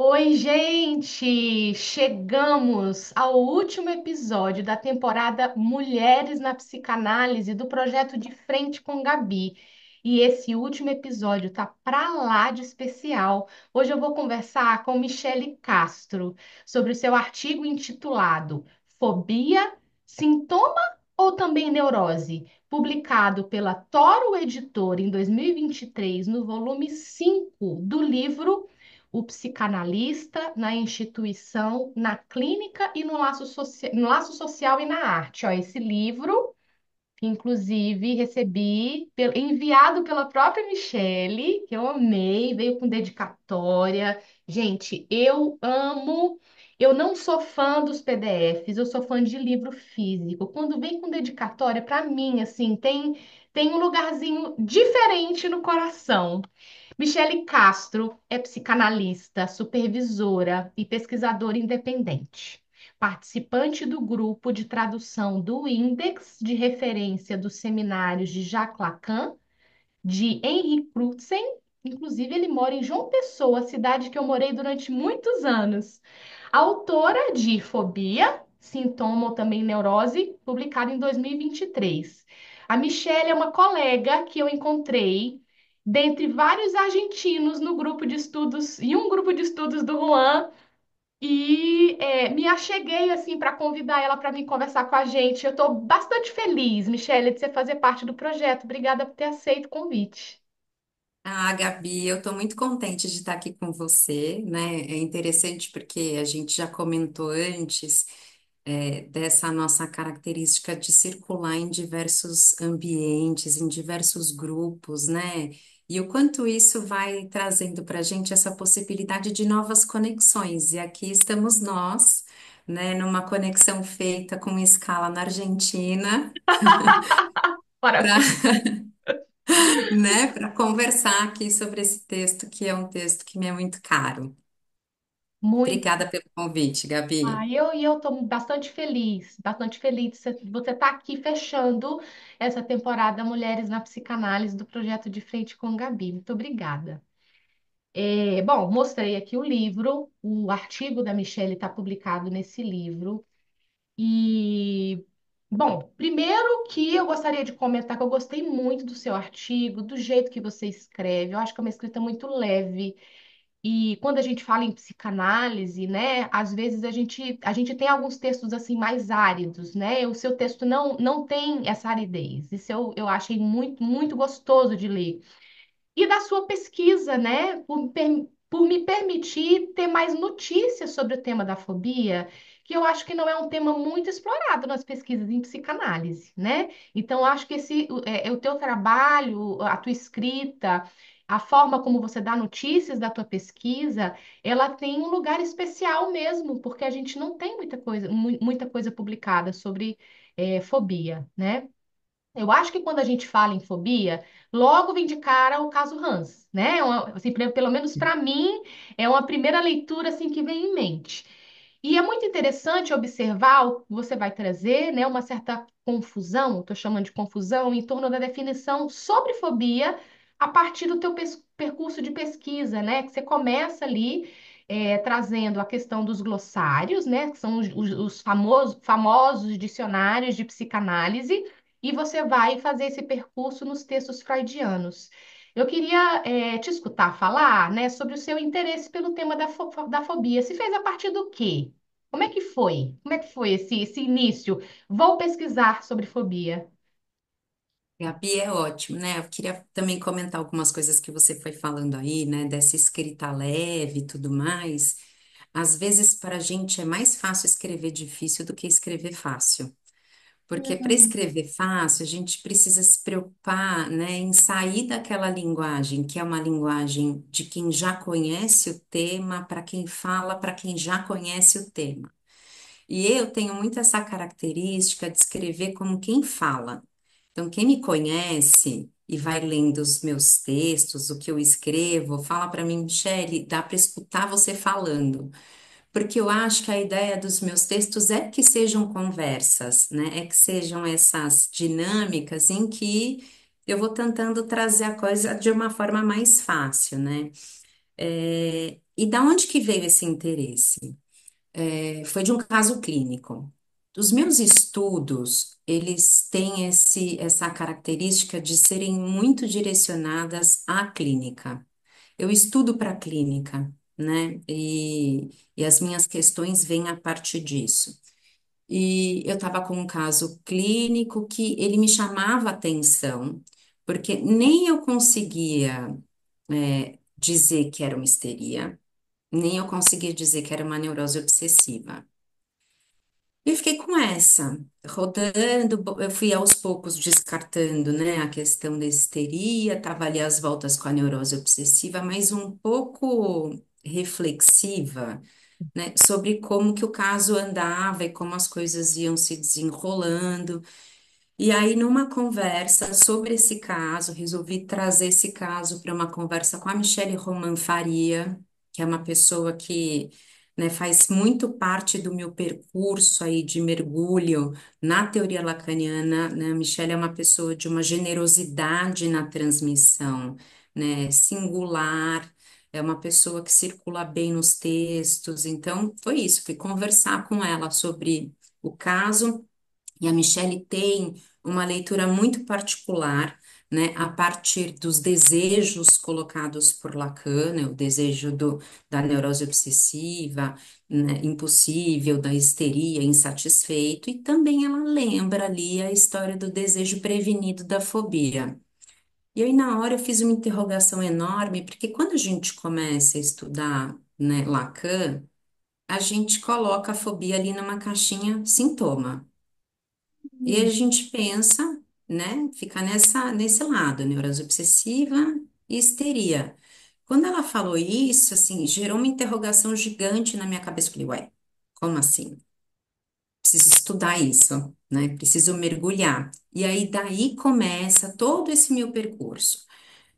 Oi, gente! Chegamos ao último episódio da temporada Mulheres na Psicanálise do projeto De Frente com Gabi. E esse último episódio tá pra lá de especial. Hoje eu vou conversar com Michele Castro sobre o seu artigo intitulado Fobia, Sintoma ou também Neurose? Publicado pela Toro Editora em 2023, no volume 5 do livro O Psicanalista na Instituição, na Clínica e no laço social e na arte. Ó, esse livro, que inclusive recebi enviado pela própria Michele, que eu amei, veio com dedicatória. Gente, eu amo. Eu não sou fã dos PDFs, eu sou fã de livro físico. Quando vem com dedicatória, para mim, assim, tem um lugarzinho diferente no coração. Michele Castro é psicanalista, supervisora e pesquisadora independente. Participante do grupo de tradução do Índex de Referência dos Seminários de Jacques Lacan, de Henri Crutzen. Inclusive, ele mora em João Pessoa, cidade que eu morei durante muitos anos. Autora de Fobia, Sintoma ou também Neurose, publicado em 2023. A Michelle é uma colega que eu encontrei dentre vários argentinos no grupo de estudos, em um grupo de estudos do Juan, e me acheguei assim para convidar ela para vir conversar com a gente. Eu estou bastante feliz, Michelle, de você fazer parte do projeto. Obrigada por ter aceito o convite. Ah, Gabi, eu estou muito contente de estar aqui com você, né? É interessante porque a gente já comentou antes, dessa nossa característica de circular em diversos ambientes, em diversos grupos, né? E o quanto isso vai trazendo para a gente essa possibilidade de novas conexões. E aqui estamos nós, né, numa conexão feita com escala na Argentina, Maravilha. né, para conversar aqui sobre esse texto, que é um texto que me é muito caro. Muito. Obrigada pelo convite, Ah, Gabi. eu estou bastante feliz de você estar aqui fechando essa temporada Mulheres na Psicanálise do projeto De Frente com Gabi. Muito obrigada. Bom, mostrei aqui o livro, o artigo da Michelle está publicado nesse livro. E, bom, primeiro que eu gostaria de comentar que eu gostei muito do seu artigo, do jeito que você escreve. Eu acho que é uma escrita muito leve. E quando a gente fala em psicanálise, né, às vezes a gente tem alguns textos assim mais áridos, né? O seu texto não tem essa aridez. Isso eu achei muito, muito gostoso de ler e da sua pesquisa, né? Por me permitir ter mais notícias sobre o tema da fobia, que eu acho que não é um tema muito explorado nas pesquisas em psicanálise, né? Então, eu acho que o teu trabalho, a tua escrita, a forma como você dá notícias da tua pesquisa, ela tem um lugar especial mesmo, porque a gente não tem muita coisa publicada sobre fobia, né? Eu acho que quando a gente fala em fobia, logo vem de cara o caso Hans, né? Assim, pelo menos para mim, é uma primeira leitura assim que vem em mente. E é muito interessante observar o que você vai trazer, né? Uma certa confusão, estou chamando de confusão, em torno da definição sobre fobia a partir do teu percurso de pesquisa, né? Que você começa ali trazendo a questão dos glossários, né? Que são os famosos dicionários de psicanálise e você vai fazer esse percurso nos textos freudianos. Eu queria te escutar falar, né, sobre o seu interesse pelo tema da fobia. Se fez a partir do quê? Como é que foi? Como é que foi esse início? Vou pesquisar sobre fobia. Gabi é ótimo, né? Eu queria também comentar algumas coisas que você foi falando aí, né? Dessa escrita leve e tudo mais. Às vezes, para a gente é mais fácil escrever difícil do que escrever fácil. Porque para Hum, escrever fácil, a gente precisa se preocupar, né, em sair daquela linguagem, que é uma linguagem de quem já conhece o tema, para quem fala, para quem já conhece o tema. E eu tenho muito essa característica de escrever como quem fala. Então, quem me conhece e vai lendo os meus textos, o que eu escrevo, fala para mim, Michele, dá para escutar você falando. Porque eu acho que a ideia dos meus textos é que sejam conversas, né? É que sejam essas dinâmicas em que eu vou tentando trazer a coisa de uma forma mais fácil, né? E da onde que veio esse interesse? Foi de um caso clínico. Os meus estudos, eles têm essa característica de serem muito direcionadas à clínica. Eu estudo para a clínica, né? E as minhas questões vêm a partir disso. E eu estava com um caso clínico que ele me chamava atenção, porque nem eu conseguia, dizer que era uma histeria, nem eu conseguia dizer que era uma neurose obsessiva. E fiquei com essa, rodando, eu fui aos poucos descartando, né, a questão da histeria, estava ali às voltas com a neurose obsessiva, mas um pouco reflexiva, né, sobre como que o caso andava e como as coisas iam se desenrolando. E aí, numa conversa sobre esse caso, resolvi trazer esse caso para uma conversa com a Michele Roman Faria, que é uma pessoa que, né, faz muito parte do meu percurso aí de mergulho na teoria lacaniana, né? A Michele é uma pessoa de uma generosidade na transmissão, né, singular, é uma pessoa que circula bem nos textos. Então, foi isso, fui conversar com ela sobre o caso. E a Michelle tem uma leitura muito particular, né, a partir dos desejos colocados por Lacan, né, o desejo da neurose obsessiva, né, impossível, da histeria, insatisfeito, e também ela lembra ali a história do desejo prevenido da fobia. E aí, na hora, eu fiz uma interrogação enorme, porque quando a gente começa a estudar, né, Lacan, a gente coloca a fobia ali numa caixinha sintoma. E a Hum. gente pensa, né, fica nesse lado, neurose obsessiva e histeria. Quando ela falou isso, assim, gerou uma interrogação gigante na minha cabeça. Eu falei, ué, como assim? Preciso estudar isso, né? Preciso mergulhar. E aí, daí começa todo esse meu percurso.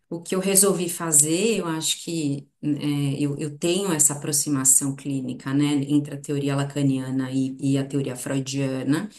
O que eu resolvi fazer, eu acho que eu tenho essa aproximação clínica, né, entre a teoria lacaniana e a teoria freudiana.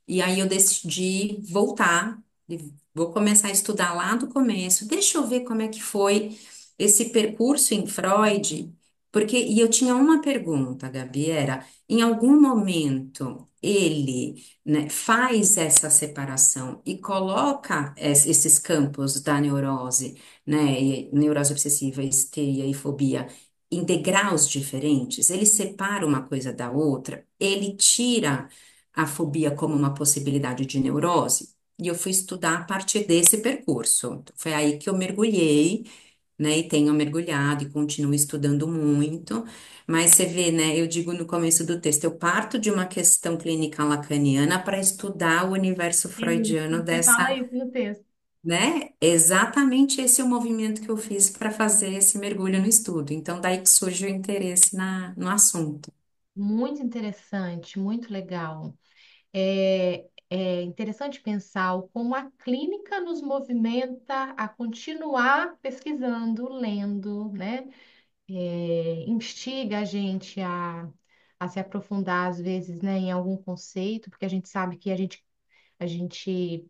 E aí eu decidi voltar, e vou começar a estudar lá do começo. Deixa eu ver como é que foi esse percurso em Freud, porque e eu tinha uma pergunta, Gabi, era, em algum momento ele, né, faz essa separação e coloca esses campos da neurose, né, neurose obsessiva, histeria e fobia em degraus diferentes, ele separa uma coisa da outra, ele tira a fobia como uma possibilidade de neurose. E eu fui estudar a partir desse percurso. Então, foi aí que eu mergulhei, né? E tenho mergulhado e continuo estudando muito. Mas você vê, né? Eu digo no começo do texto, eu parto de uma questão clínica lacaniana para estudar o universo Isso, freudiano você fala dessa, isso no texto. né? Exatamente esse é o movimento que eu fiz para fazer esse mergulho no estudo. Então, daí que surge o interesse no assunto. Muito interessante, muito legal. É interessante pensar o como a clínica nos movimenta a continuar pesquisando, lendo, né? Instiga a gente a se aprofundar, às vezes, né, em algum conceito, porque a gente sabe que a gente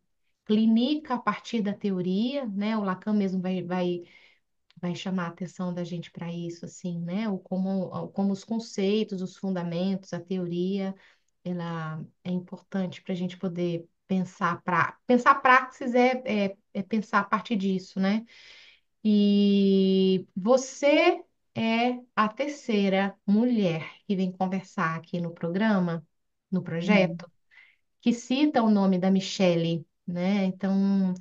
clinica a partir da teoria, né? O Lacan mesmo vai chamar a atenção da gente para isso, assim, né? O como os conceitos, os fundamentos, a teoria, ela é importante para a gente poder pensar praxis é pensar a partir disso, né? E você é a terceira mulher que vem conversar aqui no programa, no projeto, que cita o nome da Michelle, né? Então,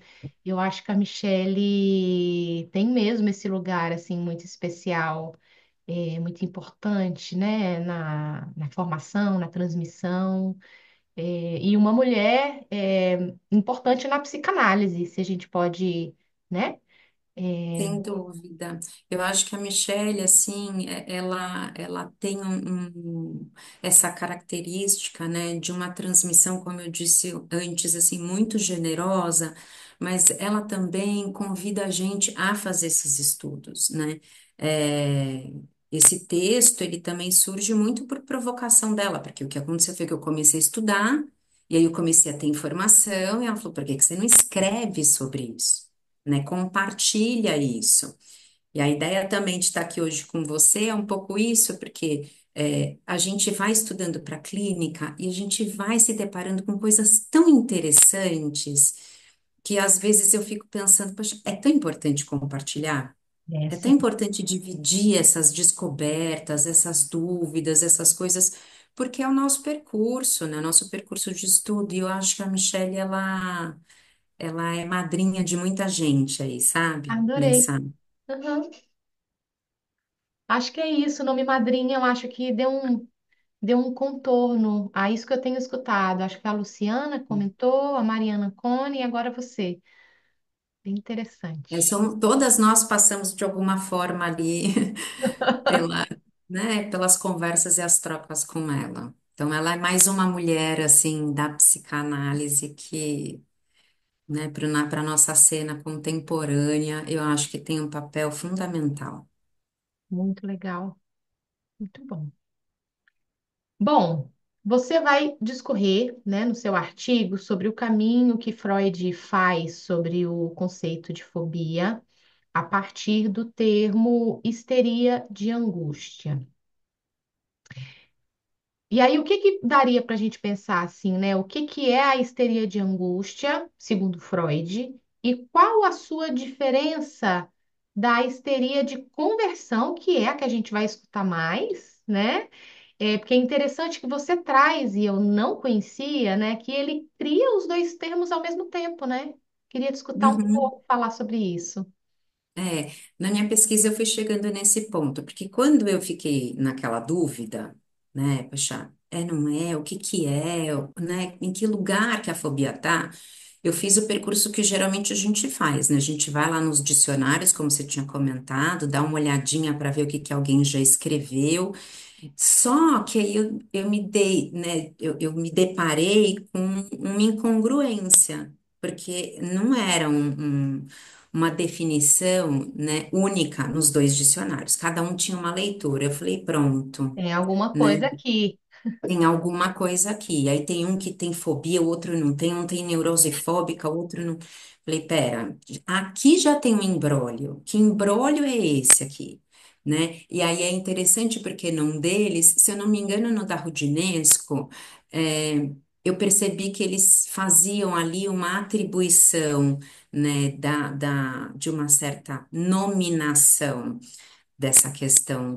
eu acho que a Michelle tem mesmo esse lugar assim muito especial, muito importante, né? Na formação, na transmissão, e uma mulher importante na psicanálise, se a gente pode, né? É, Sem dúvida. Eu acho que a Michelle, assim, ela tem essa característica, né, de uma transmissão, como eu disse antes, assim, muito generosa, mas ela também convida a gente a fazer esses estudos, né? É, esse texto, ele também surge muito por provocação dela, porque o que aconteceu foi que eu comecei a estudar, e aí eu comecei a ter informação, e ela falou, por que que você não escreve sobre isso? Né? Compartilha isso. E a ideia também de estar aqui hoje com você é um pouco isso, porque a gente vai estudando para a clínica e a gente vai se deparando com coisas tão interessantes que às vezes eu fico pensando, poxa, é tão importante compartilhar, É, é tão sim. importante dividir essas descobertas, essas dúvidas, essas coisas, porque é o nosso percurso, né? Nosso percurso de estudo. E eu acho que a Michelle, ela é madrinha de muita gente aí, sabe? Adorei. Nessa. Uhum. Acho que é isso, nome madrinha, eu acho que deu um contorno a isso que eu tenho escutado. Acho que a Luciana comentou, a Mariana Cone e agora você. Bem interessante. Todas nós passamos de alguma forma ali pela, né, pelas conversas e as trocas com ela. Então, ela é mais uma mulher, assim, da psicanálise que, né, para a nossa cena contemporânea, eu acho que tem um papel fundamental. Muito legal. Muito bom. Bom, você vai discorrer, né, no seu artigo sobre o caminho que Freud faz sobre o conceito de fobia a partir do termo histeria de angústia. E aí, o que que daria para a gente pensar assim, né? O que que é a histeria de angústia, segundo Freud, e qual a sua diferença da histeria de conversão, que é a que a gente vai escutar mais, né? Porque é interessante que você traz, e eu não conhecia, né, que ele cria os dois termos ao mesmo tempo, né? Queria te escutar um Uhum. pouco falar sobre isso. Na minha pesquisa eu fui chegando nesse ponto, porque quando eu fiquei naquela dúvida, né, poxa, não é, o que que é, né, em que lugar que a fobia tá, eu fiz o percurso que geralmente a gente faz, né, a gente vai lá nos dicionários, como você tinha comentado, dá uma olhadinha para ver o que que alguém já escreveu, só que aí eu me dei, né, eu me deparei com uma incongruência, porque não era uma definição, né, única nos dois dicionários. Cada um tinha uma leitura. Eu falei, pronto, Tem alguma né? coisa aqui. Tem alguma coisa aqui. Aí tem um que tem fobia, o outro não tem, um tem neurose fóbica, o outro não. Falei, pera, aqui já tem um imbróglio. Que imbróglio é esse aqui? Né? E aí é interessante porque num deles, se eu não me engano, no da Rudinesco, eu percebi que eles faziam ali uma atribuição, né, de uma certa nominação dessa questão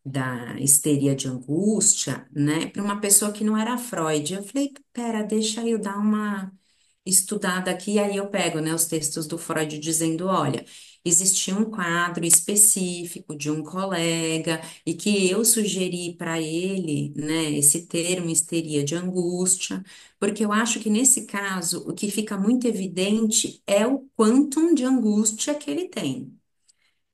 da histeria de angústia, né, para uma pessoa que não era Freud. Eu falei, pera, deixa eu dar uma estudada aqui, aí eu pego, né, os textos do Freud dizendo, olha, existia um quadro específico de um colega e que eu sugeri para ele, né, esse termo histeria de angústia, porque eu acho que nesse caso o que fica muito evidente é o quantum de angústia que ele tem.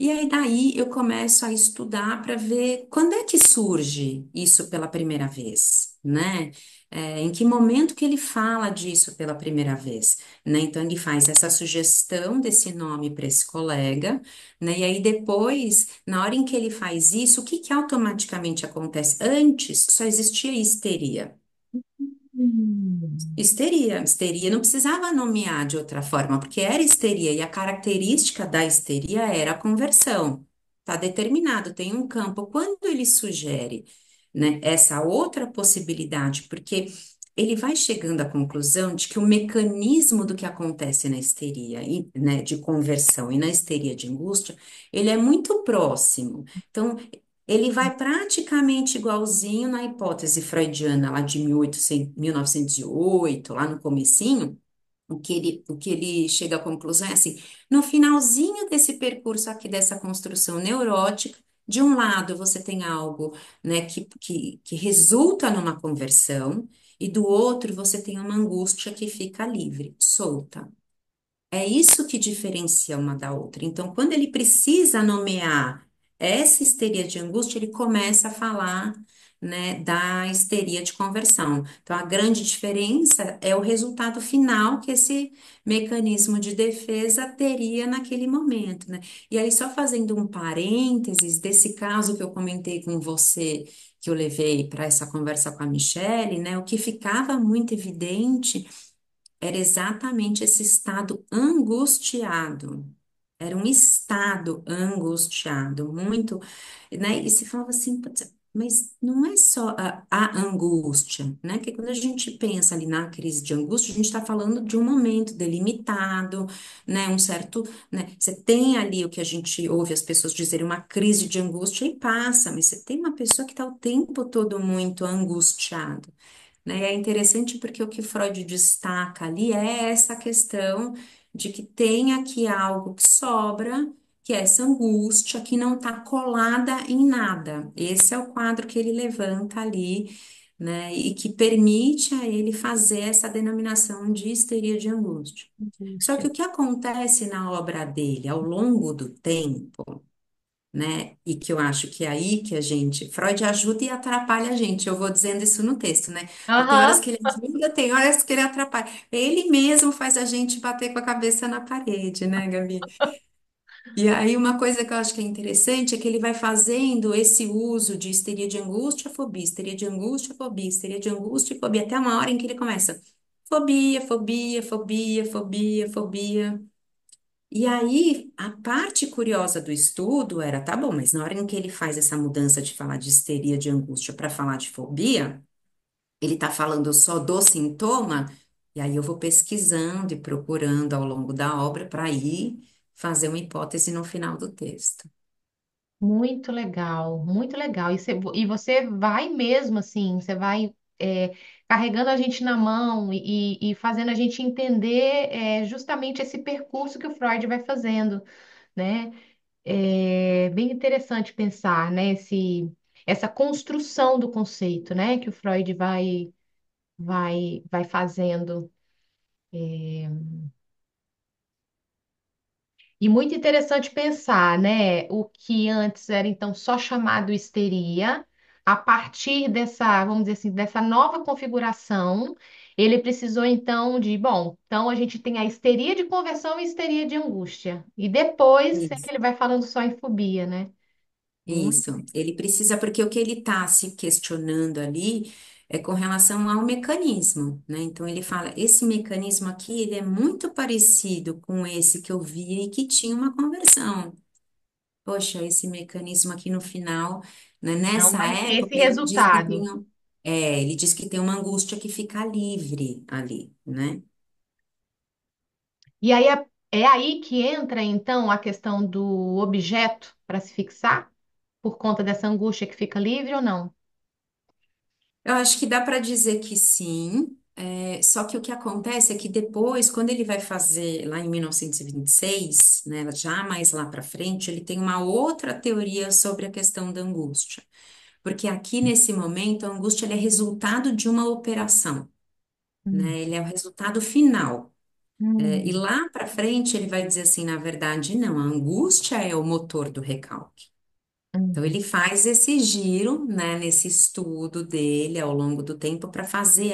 E aí daí eu começo a estudar para ver quando é que surge isso pela primeira vez, né? Em que momento que ele fala disso pela primeira vez, né? Então ele faz essa sugestão desse nome para esse colega, né? E aí depois, na hora em que ele faz isso, o que que automaticamente acontece? Antes só existia histeria. Hum. Histeria não precisava nomear de outra forma, porque era histeria e a característica da histeria era a conversão. Está determinado, tem um campo. Quando ele sugere, né, essa outra possibilidade, porque ele vai chegando à conclusão de que o mecanismo do que acontece na histeria, né, de conversão e na histeria de angústia, ele é muito próximo. Então, ele vai praticamente igualzinho na hipótese freudiana lá de 1908, lá no comecinho, o que ele chega à conclusão é assim, no finalzinho desse percurso aqui, dessa construção neurótica, de um lado você tem algo, né, que resulta numa conversão, e do outro você tem uma angústia que fica livre, solta. É isso que diferencia uma da outra. Então, quando ele precisa nomear essa histeria de angústia, ele começa a falar, né, da histeria de conversão. Então, a grande diferença é o resultado final que esse mecanismo de defesa teria naquele momento, né? E aí, só fazendo um parênteses desse caso que eu comentei com você, que eu levei para essa conversa com a Michelle, né? O que ficava muito evidente era exatamente esse estado angustiado, era um estado angustiado, muito, né? E se falava assim, "Putz, mas não é só a angústia, né? Que quando a gente pensa ali na crise de angústia, a gente está falando de um momento delimitado, né? Um certo, né? Você tem ali o que a gente ouve as pessoas dizerem, uma crise de angústia e passa, mas você tem uma pessoa que está o tempo todo muito angustiada, né? E é interessante porque o que Freud destaca ali é essa questão de que tem aqui algo que sobra, que é essa angústia que não está colada em nada. Esse é o quadro que ele levanta ali, né? E que permite a ele fazer essa denominação de histeria de angústia. Só que Angústia. o que acontece na obra dele ao longo do tempo, né? E que eu acho que é aí que a gente, Freud ajuda e atrapalha a gente. Eu vou dizendo isso no texto, né? Tem horas Aham. que ele ajuda, tem horas que ele atrapalha. Ele mesmo faz a gente bater com a cabeça na parede, né, Gabi? E aí uma coisa que eu acho que é interessante é que ele vai fazendo esse uso de histeria de angústia, fobia, histeria de angústia, fobia, histeria de angústia e fobia, até uma hora em que ele começa fobia, fobia, fobia, fobia, fobia. E aí, a parte curiosa do estudo era, tá bom, mas na hora em que ele faz essa mudança de falar de histeria de angústia para falar de fobia, ele tá falando só do sintoma, e aí eu vou pesquisando e procurando ao longo da obra para ir fazer uma hipótese no final do texto. Muito legal, muito legal. E você vai mesmo assim, você vai carregando a gente na mão e fazendo a gente entender justamente esse percurso que o Freud vai fazendo, né? É bem interessante pensar, né? Essa construção do conceito, né? Que o Freud vai fazendo. E muito interessante pensar, né? O que antes era então só chamado histeria, a partir dessa, vamos dizer assim, dessa nova configuração, ele precisou então de, bom, então a gente tem a histeria de conversão e histeria de angústia. E depois é que Isso. ele vai falando só em fobia, né? Muito. Isso, ele precisa, porque o que ele está se questionando ali é com relação ao mecanismo, né? Então ele fala, esse mecanismo aqui, ele é muito parecido com esse que eu via e que tinha uma conversão. Poxa, esse mecanismo aqui no final, né? Não Nessa vai ter esse época, ele diz que resultado. tem, ele diz que tem uma angústia que fica livre ali, né? E aí é aí que entra então a questão do objeto para se fixar, por conta dessa angústia que fica livre ou não? Eu acho que dá para dizer que sim, só que o que acontece é que depois, quando ele vai fazer lá em 1926, né, já mais lá para frente, ele tem uma outra teoria sobre a questão da angústia. Porque aqui nesse momento, a angústia ela é resultado de uma operação, Hum, né? Ele é o resultado final. E hum, lá para frente, ele vai dizer assim, na verdade, não, a angústia é o motor do recalque. Então, hum, ele faz esse giro, né, nesse estudo dele ao longo do tempo para fazer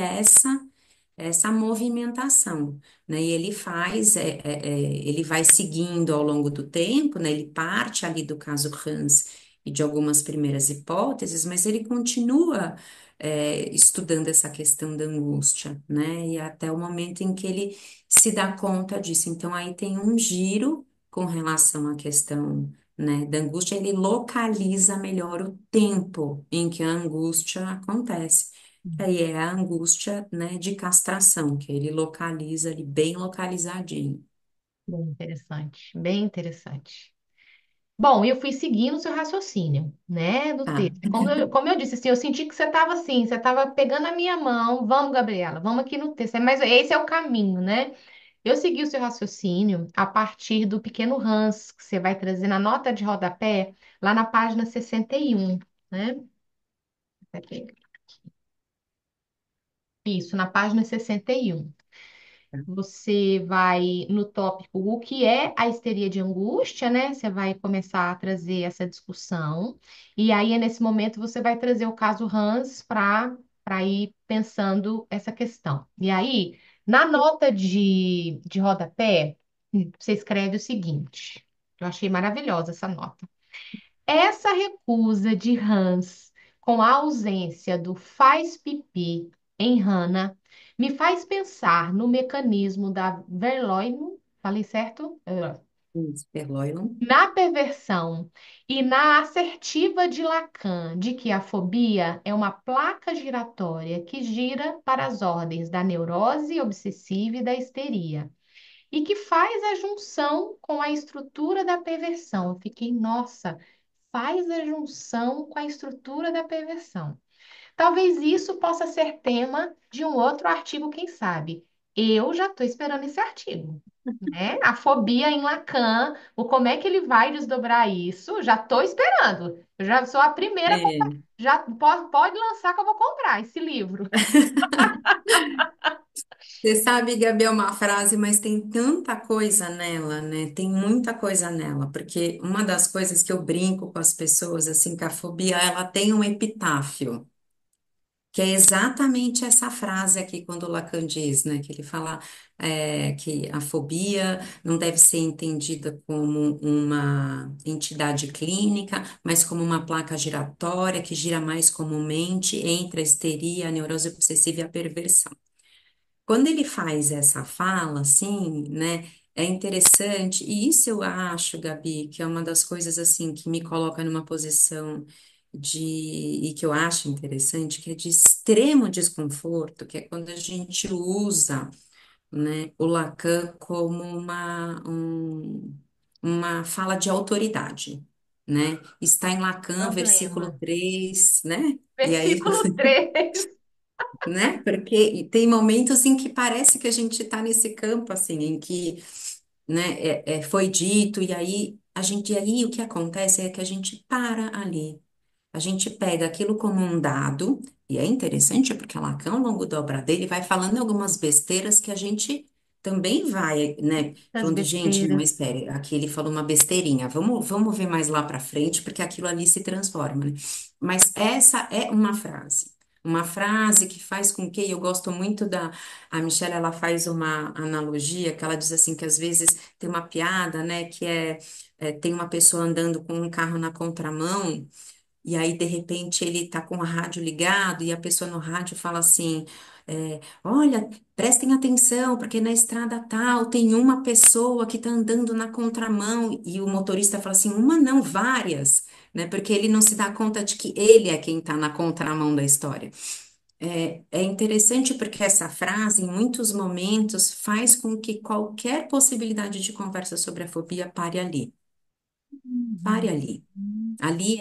essa movimentação, né? E ele faz, ele vai seguindo ao longo do tempo, né? Ele parte ali do caso Hans e de algumas primeiras hipóteses, mas ele continua, estudando essa questão da angústia, né? E até o momento em que ele se dá conta disso. Então, aí tem um giro com relação à questão, né, da angústia, ele localiza melhor o tempo em que a angústia acontece. Aí é a angústia, né, de castração, que ele localiza ali bem localizadinho. bem interessante, bem interessante. Bom, eu fui seguindo o seu raciocínio, né, do Tá. texto. Como eu disse, assim, eu senti que você estava assim, você estava pegando a minha mão, vamos, Gabriela, vamos aqui no texto. Mas esse é o caminho, né? Eu segui o seu raciocínio a partir do pequeno Hans, que você vai trazer na nota de rodapé, lá na página 61, né? Vai pegar. Isso, na página 61. Você vai no tópico o que é a histeria de angústia, né? Você vai começar a trazer essa discussão. E aí, é nesse momento, você vai trazer o caso Hans para ir pensando essa questão. E aí, na nota de rodapé, você escreve o seguinte. Eu achei maravilhosa essa nota. Essa recusa de Hans com a ausência do faz pipi em Hannah me faz pensar no mecanismo da Verloine, falei certo? Superloion. Na perversão e na assertiva de Lacan, de que a fobia é uma placa giratória que gira para as ordens da neurose obsessiva e da histeria, e que faz a junção com a estrutura da perversão. Eu fiquei, nossa, faz a junção com a estrutura da perversão. Talvez isso possa ser tema de um outro artigo, quem sabe. Eu já estou esperando esse artigo, né? A fobia em Lacan, o como é que ele vai desdobrar isso, já estou esperando. Eu já sou a primeira a comprar. É, Já pode lançar que eu vou comprar esse livro. você sabe, Gabi, é uma frase, mas tem tanta coisa nela, né? Tem muita coisa nela, porque uma das coisas que eu brinco com as pessoas, assim, que a fobia, ela tem um epitáfio, que é exatamente essa frase aqui, quando o Lacan diz, né? Que ele fala que a fobia não deve ser entendida como uma entidade clínica, mas como uma placa giratória que gira mais comumente entre a histeria, a neurose obsessiva e a perversão. Quando ele faz essa fala, assim, né, é interessante, e isso eu acho, Gabi, que é uma das coisas, assim, que me coloca numa posição e que eu acho interessante, que é de extremo desconforto, que é quando a gente usa, né, o Lacan como uma fala de autoridade, né? Está em Lacan, versículo Problema. 3, né? E aí Versículo 3. né? Porque tem momentos em que parece que a gente está nesse campo, assim, em que, né, foi dito, e aí o que acontece é que a gente para ali. A gente pega aquilo como um dado, e é interessante porque Lacan, ao longo da obra dele, vai falando algumas besteiras que a gente também vai, né, Das falando, gente, não, besteiras. mas espere, aqui ele falou uma besteirinha, vamos ver mais lá para frente, porque aquilo ali se transforma, né? Mas essa é uma frase que faz com que, eu gosto muito a Michelle, ela faz uma analogia, que ela diz assim, que às vezes tem uma piada, né, que tem uma pessoa andando com um carro na contramão, e aí, de repente, ele tá com o rádio ligado e a pessoa no rádio fala assim: olha, prestem atenção, porque na estrada tal tem uma pessoa que tá andando na contramão. E o motorista fala assim: uma não, várias, né? Porque ele não se dá conta de que ele é quem tá na contramão da história. É interessante porque essa frase, em muitos momentos, faz com que qualquer possibilidade de conversa sobre a fobia pare ali. Pare ali. Ali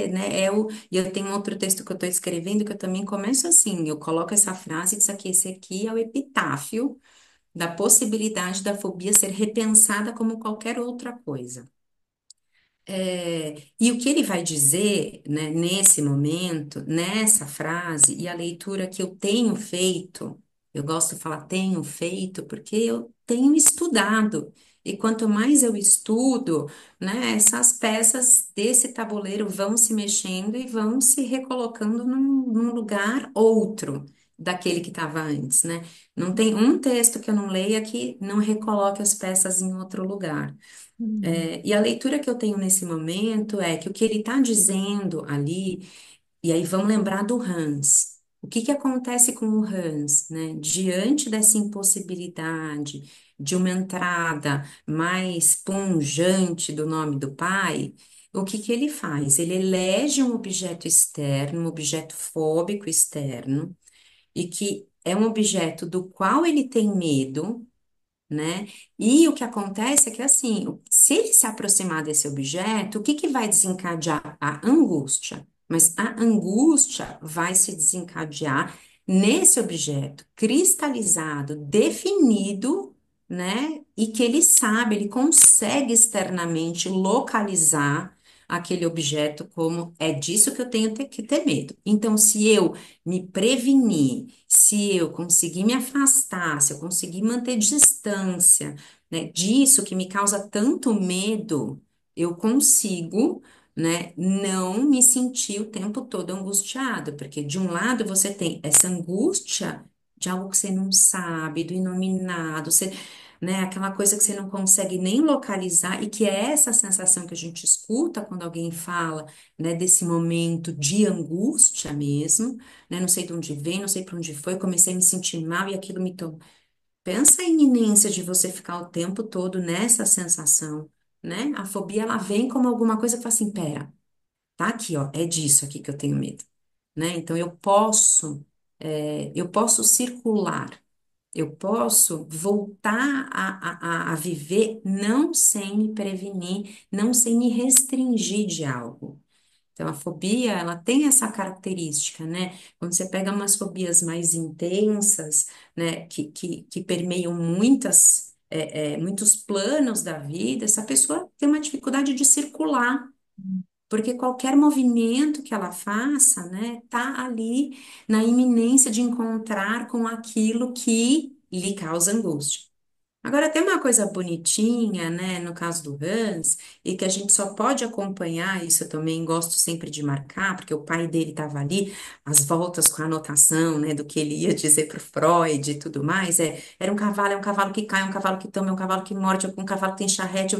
né, e eu tenho um outro texto que eu estou escrevendo que eu também começo assim, eu coloco essa frase e diz aqui, esse aqui é o epitáfio da possibilidade da fobia ser repensada como qualquer outra coisa. E o que ele vai dizer, né, nesse momento, nessa frase, e a leitura que eu tenho feito, eu gosto de falar tenho feito, porque eu tenho estudado. E quanto mais eu estudo, né, essas peças desse tabuleiro vão se mexendo e vão se recolocando num lugar outro daquele que estava antes, né? Não tem um texto que eu não leia que não recoloque as peças em outro lugar. Uhum. E a leitura que eu tenho nesse momento é que o que ele está dizendo ali, e aí vamos lembrar do Hans. O que que acontece com o Hans, né? Diante dessa impossibilidade de uma entrada mais pungente do nome do pai, o que que ele faz? Ele elege um objeto externo, um objeto fóbico externo, e que é um objeto do qual ele tem medo, né? E o que acontece é que, assim, se ele se aproximar desse objeto, o que que vai desencadear? A angústia. Mas a angústia vai se desencadear nesse objeto cristalizado, definido, né? E que ele sabe, ele consegue externamente localizar aquele objeto como é disso que eu tenho que ter medo. Então, se eu me prevenir, se eu conseguir me afastar, se eu conseguir manter distância, né, disso que me causa tanto medo, eu consigo, né, não me sentir o tempo todo angustiada, porque de um lado você tem essa angústia de algo que você não sabe, do inominado, você, né, aquela coisa que você não consegue nem localizar e que é essa sensação que a gente escuta quando alguém fala, né, desse momento de angústia mesmo, né? Não sei de onde vem, não sei para onde foi, comecei a me sentir mal e aquilo me tomou. Pensa a iminência de você ficar o tempo todo nessa sensação, né? A fobia, ela vem como alguma coisa que fala assim, pera, tá aqui, ó, é disso aqui que eu tenho medo, né? Então eu posso circular, eu posso voltar a viver não sem me prevenir, não sem me restringir de algo. Então, a fobia, ela tem essa característica, né? Quando você pega umas fobias mais intensas, né, que permeiam muitos planos da vida, essa pessoa tem uma dificuldade de circular, porque qualquer movimento que ela faça, né, tá ali na iminência de encontrar com aquilo que lhe causa angústia. Agora, tem uma coisa bonitinha, né, no caso do Hans, e que a gente só pode acompanhar, isso eu também gosto sempre de marcar, porque o pai dele estava ali, as voltas com a anotação, né, do que ele ia dizer para o Freud e tudo mais, era um cavalo, é um cavalo que cai, é um cavalo que toma, é um cavalo que morde, é um cavalo que tem charrete.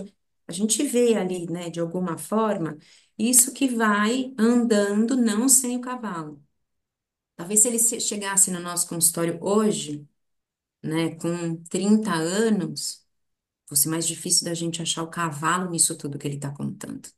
A gente vê ali, né, de alguma forma, isso que vai andando não sem o cavalo. Talvez se ele chegasse no nosso consultório hoje, né, com 30 anos, fosse mais difícil da gente achar o cavalo nisso tudo que ele está contando,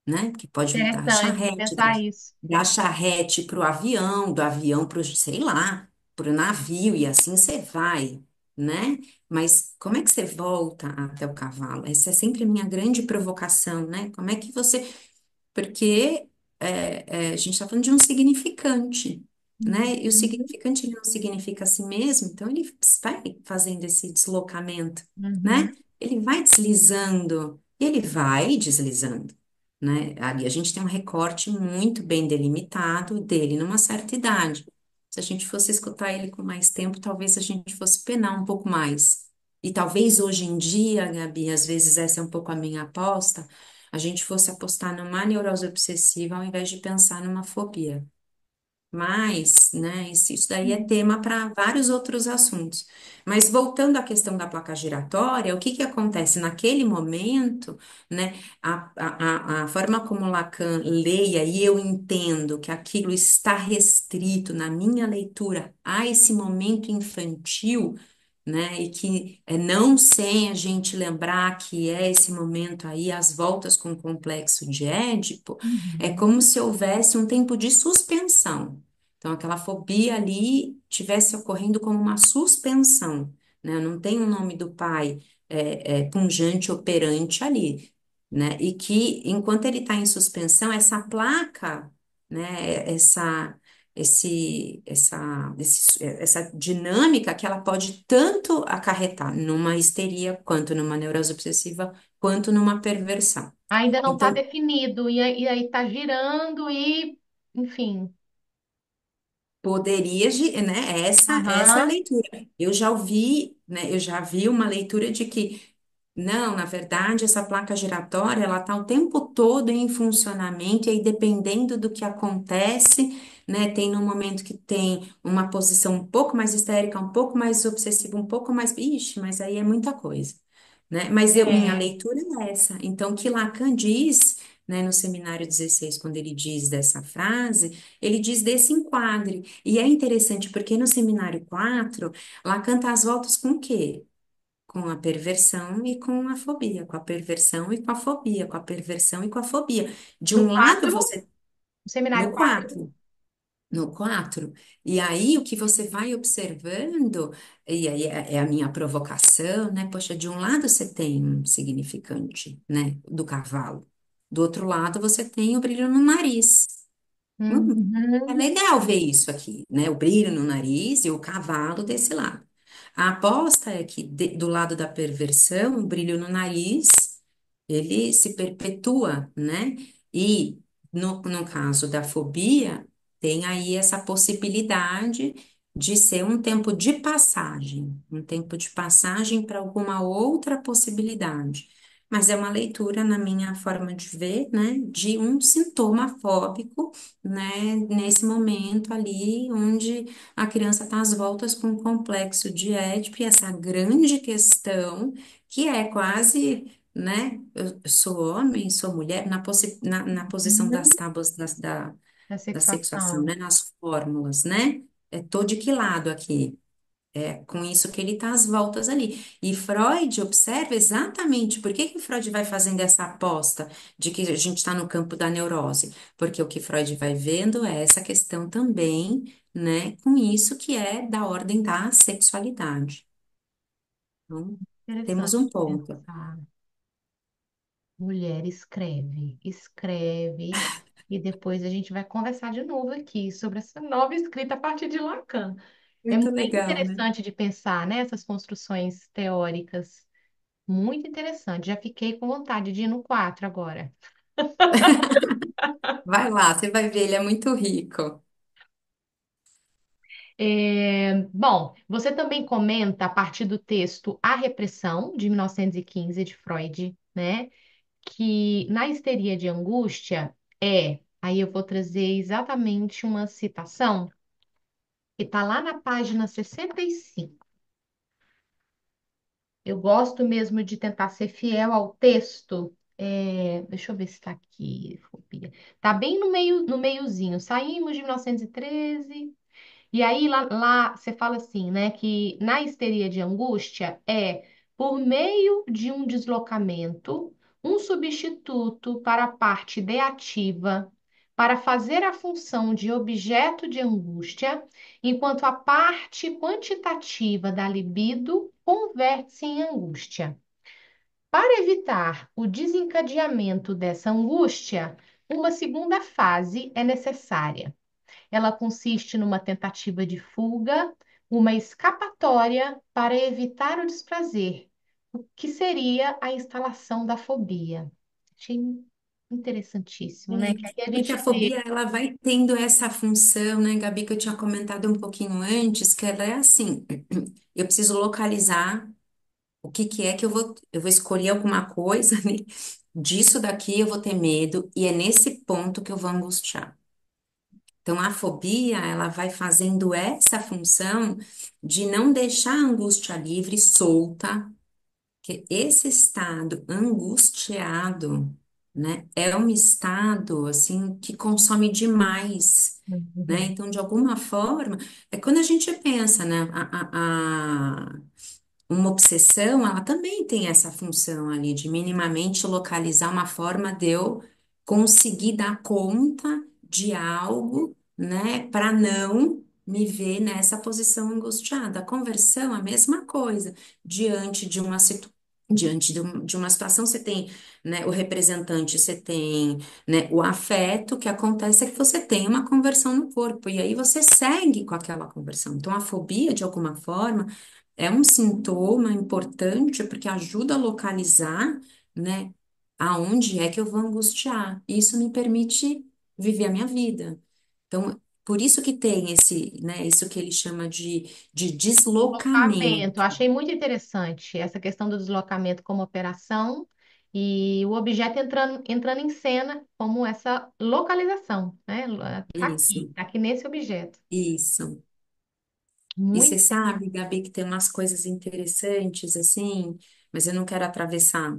né? Porque pode mudar a Interessante charrete, pensar isso. da charrete para o avião, do avião para o, sei lá, para o navio, e assim você vai, né? Mas como é que você volta até o cavalo? Essa é sempre a minha grande provocação, né? Como é que você porque a gente está falando de um significante, né? E o Uhum, significante ele não significa a si mesmo, então ele vai fazendo esse deslocamento, uhum, né? Ele vai deslizando, e ele vai deslizando, né? Ali a gente tem um recorte muito bem delimitado dele numa certa idade. Se a gente fosse escutar ele com mais tempo, talvez a gente fosse penar um pouco mais. E talvez hoje em dia, Gabi, às vezes essa é um pouco a minha aposta, a gente fosse apostar numa neurose obsessiva ao invés de pensar numa fobia. Mas, né, isso daí é uhum, tema para vários outros assuntos. Mas voltando à questão da placa giratória, o que que acontece naquele momento, né, a forma como Lacan leia e eu entendo que aquilo está restrito na minha leitura a esse momento infantil, né, e que não sem a gente lembrar que é esse momento aí, as voltas com o complexo de Édipo, é como uhum. se houvesse um tempo de suspensão. Então, aquela fobia ali tivesse ocorrendo como uma suspensão, né? Não tem o nome do pai punjante operante ali, né? E que, enquanto ele está em suspensão, essa placa, né? Essa dinâmica que ela pode tanto acarretar numa histeria, quanto numa neurose obsessiva, quanto numa perversão. Ainda não está Então, definido, e aí está girando e, enfim. poderia, né? Essa é a Aham. leitura. Eu já ouvi, né? Eu já vi uma leitura de que, não, na verdade, essa placa giratória, ela está o tempo todo em funcionamento, e aí, dependendo do que acontece, né? Tem no momento que tem uma posição um pouco mais histérica, um pouco mais obsessiva, um pouco mais. Ixi, mas aí é muita coisa, né? Mas minha É. leitura é essa. Então, o que Lacan diz, né, no seminário 16, quando ele diz dessa frase, ele diz desse enquadre. E é interessante porque no seminário 4 Lacan tá às voltas com o quê? Com a perversão e com a fobia, com a perversão e com a fobia, com a perversão e com a fobia. De No um lado, 4, você. o seminário No 4. 4. No 4. E aí, o que você vai observando, e aí é a minha provocação, né? Poxa, de um lado você tem um significante, né? Do cavalo. Do outro lado, você tem o brilho no nariz. É Uhum. legal ver isso aqui, né? O brilho no nariz e o cavalo desse lado. A aposta é que do lado da perversão, o brilho no nariz, ele se perpetua, né? E no caso da fobia, tem aí essa possibilidade de ser um tempo de passagem para alguma outra possibilidade. Mas é uma leitura, na minha forma de ver, né, de um sintoma fóbico, né, nesse momento ali onde a criança está às voltas com o complexo de Édipo e essa grande questão que é quase, né, eu sou homem, sou mulher, na posição das Uhum. tábuas Da da sexuação, sexuação. né, nas fórmulas, né, tô de que lado aqui? É com isso que ele está às voltas ali. E Freud observa exatamente por que que Freud vai fazendo essa aposta de que a gente está no campo da neurose. Porque o que Freud vai vendo é essa questão também, né, com isso que é da ordem da sexualidade. Então, temos Interessante um de ponto. pensar. Mulher, escreve, escreve, e depois a gente vai conversar de novo aqui sobre essa nova escrita a partir de Lacan. É Muito bem legal, né? interessante de pensar, né, essas construções teóricas. Muito interessante. Já fiquei com vontade de ir no 4 agora. Vai lá, você vai ver, ele é muito rico. Bom, você também comenta a partir do texto A Repressão, de 1915, de Freud, né? Que na histeria de angústia aí eu vou trazer exatamente uma citação que está lá na página 65. Eu gosto mesmo de tentar ser fiel ao texto. Deixa eu ver se está aqui, fobia. Tá bem no meio, no meiozinho. Saímos de 1913. E aí lá você fala assim, né, que na histeria de angústia por meio de um deslocamento, um substituto para a parte ideativa, para fazer a função de objeto de angústia, enquanto a parte quantitativa da libido converte-se em angústia. Para evitar o desencadeamento dessa angústia, uma segunda fase é necessária. Ela consiste numa tentativa de fuga, uma escapatória para evitar o desprazer, o que seria a instalação da fobia. Achei interessantíssimo, né? Que aí a Porque a gente vê fobia, ela vai tendo essa função, né, Gabi, que eu tinha comentado um pouquinho antes, que ela é assim, eu preciso localizar o que que é que eu vou escolher alguma coisa, né, disso daqui eu vou ter medo, e é nesse ponto que eu vou angustiar. Então, a fobia, ela vai fazendo essa função de não deixar a angústia livre, solta, que esse estado angustiado, né, é um estado assim que consome demais, né? Uhum. Então, de alguma forma, é quando a gente pensa, né, uma obsessão, ela também tem essa função ali de minimamente localizar uma forma de eu conseguir dar conta de algo, né, para não me ver nessa posição angustiada. A conversão, a mesma coisa. Diante de uma situação. Diante de uma situação, você tem, né, o representante, você tem, né, o afeto, o que acontece é que você tem uma conversão no corpo, e aí você segue com aquela conversão. Então, a fobia, de alguma forma, é um sintoma importante porque ajuda a localizar, né, aonde é que eu vou angustiar. E isso me permite viver a minha vida. Então, por isso que tem esse, né, isso que ele chama de Deslocamento. deslocamento. Achei muito interessante essa questão do deslocamento como operação e o objeto entrando em cena como essa localização, né? Isso, Tá aqui nesse objeto. isso. E Muito você sabe, Gabi, que tem umas coisas interessantes assim, mas eu não quero atravessar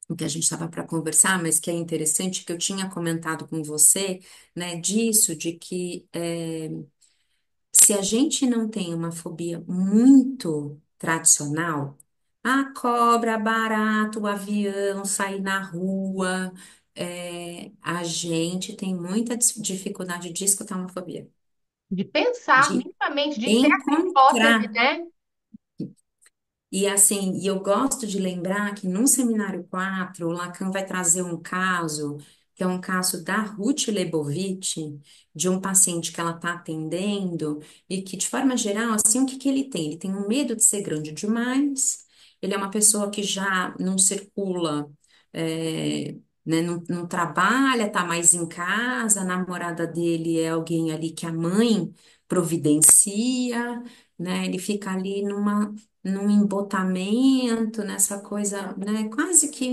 o que a gente estava para conversar, mas que é interessante, que eu tinha comentado com você, né, disso, de que se a gente não tem uma fobia muito tradicional, a cobra, barato, o avião, sair na rua, a gente tem muita dificuldade de escutar uma fobia, de pensar de minimamente, de ter essa hipótese, encontrar. né? E assim, e eu gosto de lembrar que no seminário 4 o Lacan vai trazer um caso, que é um caso da Ruth Leibovitch, de um paciente que ela está atendendo, e que, de forma geral, assim, o que que ele tem? Ele tem um medo de ser grande demais, ele é uma pessoa que já não circula, né, não trabalha, está mais em casa, a namorada dele é alguém ali que a mãe providencia, né? Ele fica ali num embotamento, nessa coisa, né? Quase que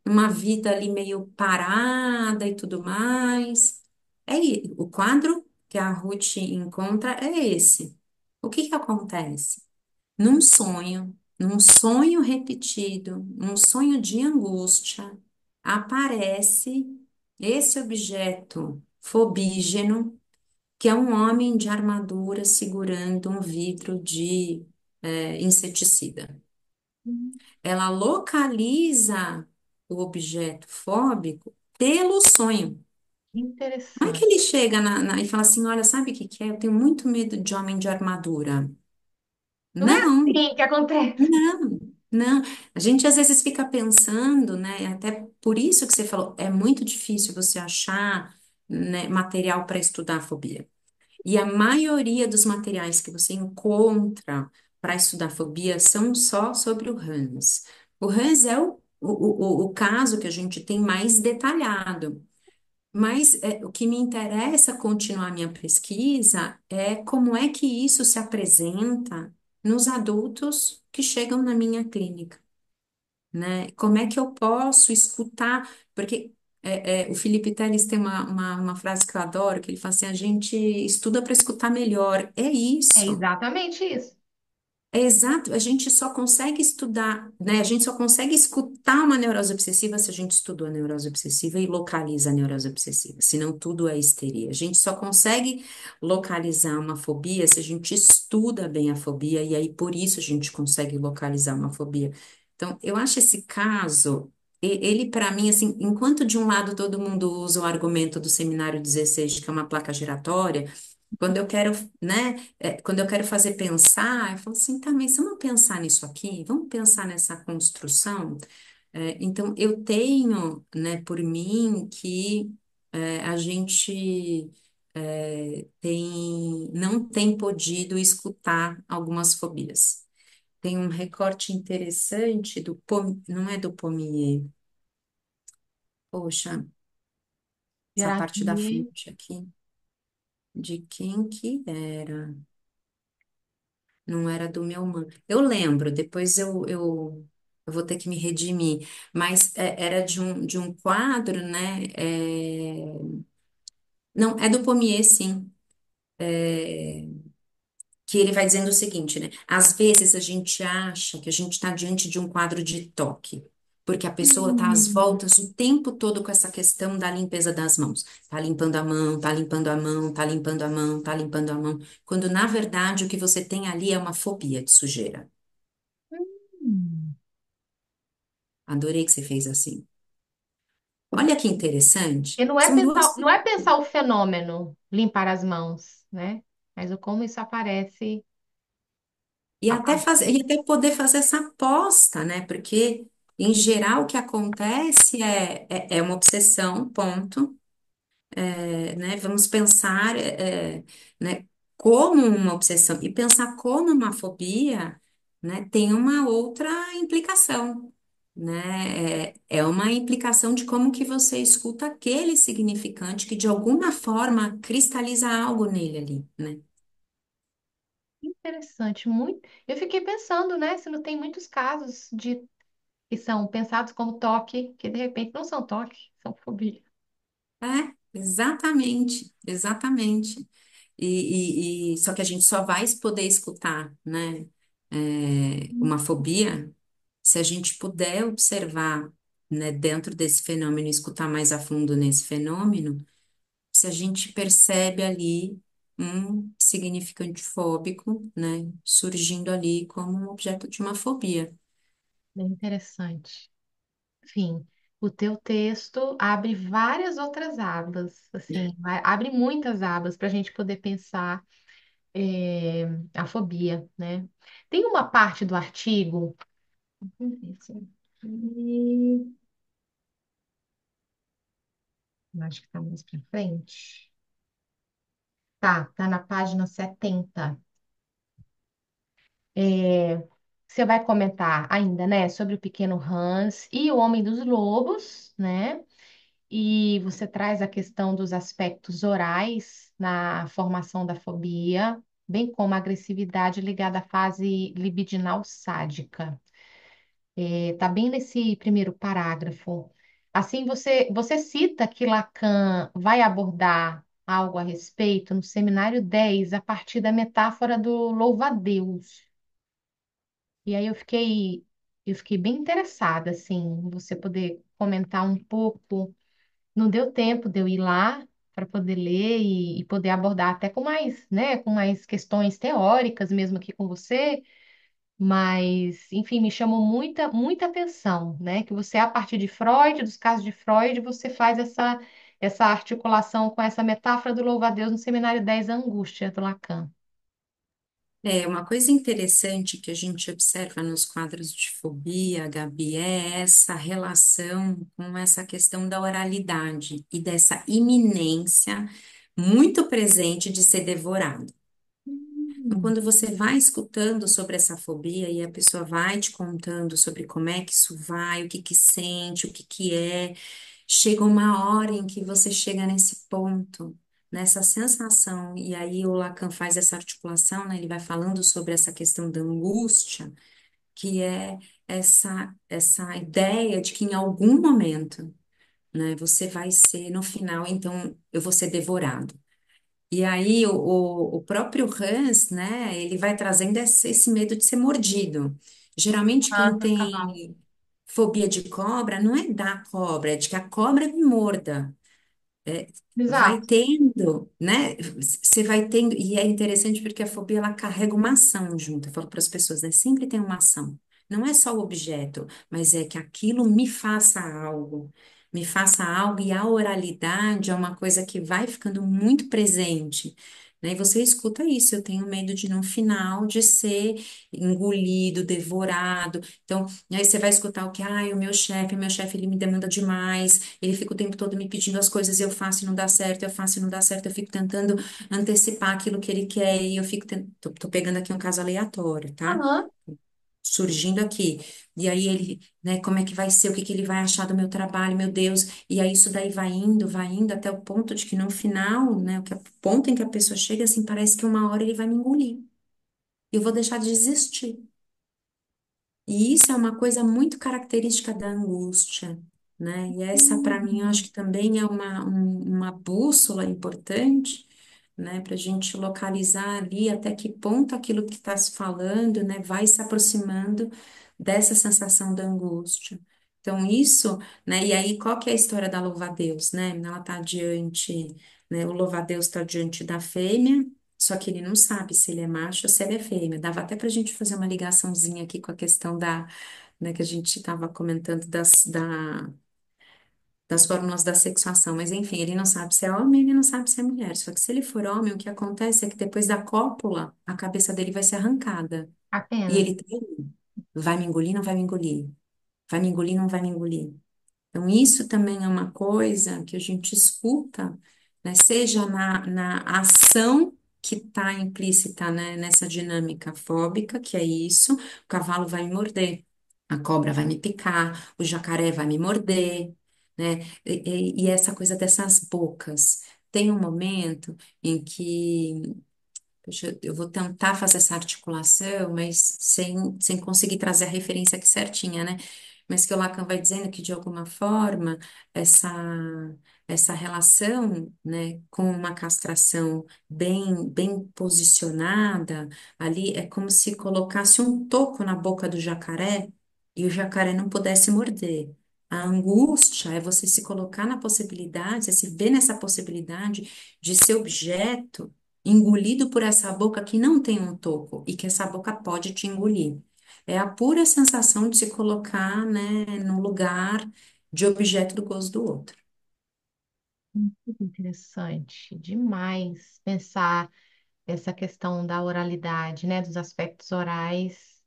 uma vida ali meio parada e tudo mais. O quadro que a Ruth encontra é esse. O que que acontece? Num sonho repetido, num sonho de angústia, aparece esse objeto fobígeno que é um homem de armadura segurando um vidro de inseticida. Hum, Ela localiza o objeto fóbico pelo sonho. Não é que interessante. ele chega e fala assim: olha, sabe o que que é? Eu tenho muito medo de homem de armadura. Não é Não, assim que acontece. não, não. A gente às vezes fica pensando, né? Até por isso que você falou, é muito difícil você achar, né, material para estudar a fobia. E a maioria dos materiais que você encontra para estudar fobia são só sobre o Hans. O Hans é o caso que a gente tem mais detalhado. Mas o que me interessa continuar minha pesquisa é como é que isso se apresenta nos adultos que chegam na minha clínica, né? Como é que eu posso escutar? Porque o Felipe Telles tem uma frase que eu adoro, que ele fala assim, a gente estuda para escutar melhor. É É isso. exatamente isso. É exato, a gente só consegue estudar, né? A gente só consegue escutar uma neurose obsessiva se a gente estudou a neurose obsessiva e localiza a neurose obsessiva, senão tudo é histeria. A gente só consegue localizar uma fobia se a gente estuda bem a fobia, e aí por isso a gente consegue localizar uma fobia. Então, eu acho esse caso, ele para mim, assim, enquanto de um lado todo mundo usa o argumento do seminário 16, que é uma placa giratória, quando eu quero, né? Quando eu quero fazer pensar, eu falo assim, tá, mas vamos pensar nisso aqui, vamos pensar nessa construção. Então, eu tenho, né, por mim que a gente não tem podido escutar algumas fobias. Tem um recorte interessante não é do Pommier, poxa, essa parte da Gerardinho, frente aqui, de quem que era? Não era do meu mãe. Eu lembro, depois eu vou ter que me redimir, mas era de um quadro, né? Não, é do Pommier, sim, que ele vai dizendo o seguinte, né? Às vezes a gente acha que a gente está diante de um quadro de toque, porque a pessoa está às hum, voltas o tempo todo com essa questão da limpeza das mãos. Tá limpando a mão, tá limpando a mão, tá limpando a mão, tá limpando a mão, quando na verdade o que você tem ali é uma fobia de sujeira. hum. Adorei que você fez assim. Olha que interessante. E não é São duas. pensar, não é pensar o fenômeno, limpar as mãos, né? Mas o como isso aparece E a até fazer, partir. e até poder fazer essa aposta, né? Porque, em geral, o que acontece é uma obsessão, ponto. Né? Vamos pensar, né, como uma obsessão. E pensar como uma fobia, né, tem uma outra implicação. Né? É uma implicação de como que você escuta aquele significante que de alguma forma cristaliza algo nele ali, né? Interessante, muito. Eu fiquei pensando, né, se não tem muitos casos de que são pensados como toque, que de repente não são toque, são fobia. Exatamente, exatamente. Só que a gente só vai poder escutar, né, uma fobia se a gente puder observar, né, dentro desse fenômeno, escutar mais a fundo nesse fenômeno, se a gente percebe ali um significante fóbico, né, surgindo ali como um objeto de uma fobia. Bem interessante. Enfim, o teu texto abre várias outras abas, assim, abre muitas abas para a gente poder pensar a fobia, né? Tem uma parte do artigo, vamos ver se aqui, eu acho que está mais para frente. Tá na página 70. É, você vai comentar ainda, né, sobre o pequeno Hans e o Homem dos Lobos, né? E você traz a questão dos aspectos orais na formação da fobia, bem como a agressividade ligada à fase libidinal sádica. Está bem nesse primeiro parágrafo. Assim, você cita que Lacan vai abordar algo a respeito no seminário 10 a partir da metáfora do louva-a-Deus. E aí eu fiquei bem interessada, assim, em você poder comentar um pouco. Não deu tempo de eu ir lá para poder ler e poder abordar até com mais, né, com mais questões teóricas mesmo aqui com você. Mas, enfim, me chamou muita atenção, né? Que você, a partir de Freud, dos casos de Freud, você faz essa articulação com essa metáfora do louva-a-Deus no Seminário 10, a Angústia, do Lacan. É, uma coisa interessante que a gente observa nos quadros de fobia, Gabi, é essa relação com essa questão da oralidade e dessa iminência muito presente de ser devorado. Então, Hum. quando você vai escutando sobre essa fobia e a pessoa vai te contando sobre como é que isso vai, o que que sente, o que que é, chega uma hora em que você chega nesse ponto, nessa sensação, e aí o Lacan faz essa articulação, né? Ele vai falando sobre essa questão da angústia, que é essa ideia de que em algum momento, né, você vai ser, no final, então, eu vou ser devorado. E aí o próprio Hans, né, ele vai trazendo esse medo de ser mordido. Geralmente Ah, quem do cavalo. tem fobia de cobra não é da cobra, é de que a cobra me morda. Vai Exato. tendo, né? Você vai tendo, e é interessante porque a fobia ela carrega uma ação junto. Eu falo para as pessoas, né? Sempre tem uma ação. Não é só o objeto, mas é que aquilo me faça algo, e a oralidade é uma coisa que vai ficando muito presente. Né? E você escuta isso, eu tenho medo de no final de ser engolido, devorado. Então, e aí você vai escutar o que, ai, o meu chefe, ele me demanda demais, ele fica o tempo todo me pedindo as coisas e eu faço e não dá certo, eu faço e não dá certo, eu fico tentando antecipar aquilo que ele quer e eu fico, tô pegando aqui um caso aleatório, tá? Aham. Surgindo aqui. E aí ele, né, como é que vai ser, o que que ele vai achar do meu trabalho, meu Deus. E aí isso daí vai indo até o ponto de que no final, né, o ponto em que a pessoa chega, assim, parece que uma hora ele vai me engolir. Eu vou deixar de existir. E isso é uma coisa muito característica da angústia, né? E essa, para mim, eu acho Hum. que também é uma bússola importante, né? Para a gente localizar ali até que ponto aquilo que está se falando, né, vai se aproximando dessa sensação da angústia. Então, isso, né? E aí, qual que é a história da louva-a-Deus, né? Ela está diante, né? O louva-a-Deus está diante da fêmea. Só que ele não sabe se ele é macho ou se ele é fêmea. Dava até para a gente fazer uma ligaçãozinha aqui com a questão da, né, que a gente estava comentando das fórmulas da sexuação. Mas enfim, ele não sabe se é homem, ele não sabe se é mulher. Só que se ele for homem, o que acontece é que depois da cópula, a cabeça dele vai ser arrancada. E Apenas. ele tá ali. Vai me engolir, não vai me engolir? Vai me engolir, não vai me engolir? Então, isso também é uma coisa que a gente escuta, né, seja na ação que está implícita, né, nessa dinâmica fóbica, que é isso, o cavalo vai me morder, a cobra vai me picar, o jacaré vai me morder, né, e essa coisa dessas bocas. Tem um momento em que eu vou tentar fazer essa articulação, mas sem conseguir trazer a referência aqui certinha, né? Mas que o Lacan vai dizendo que, de alguma forma, essa, essa relação, né, com uma castração bem posicionada ali, é como se colocasse um toco na boca do jacaré e o jacaré não pudesse morder. A angústia é você se colocar na possibilidade, você se ver nessa possibilidade de ser objeto engolido por essa boca que não tem um toco e que essa boca pode te engolir. É a pura sensação de se colocar, né, no lugar de objeto do gozo do outro. Muito interessante, demais pensar essa questão da oralidade, né, dos aspectos orais,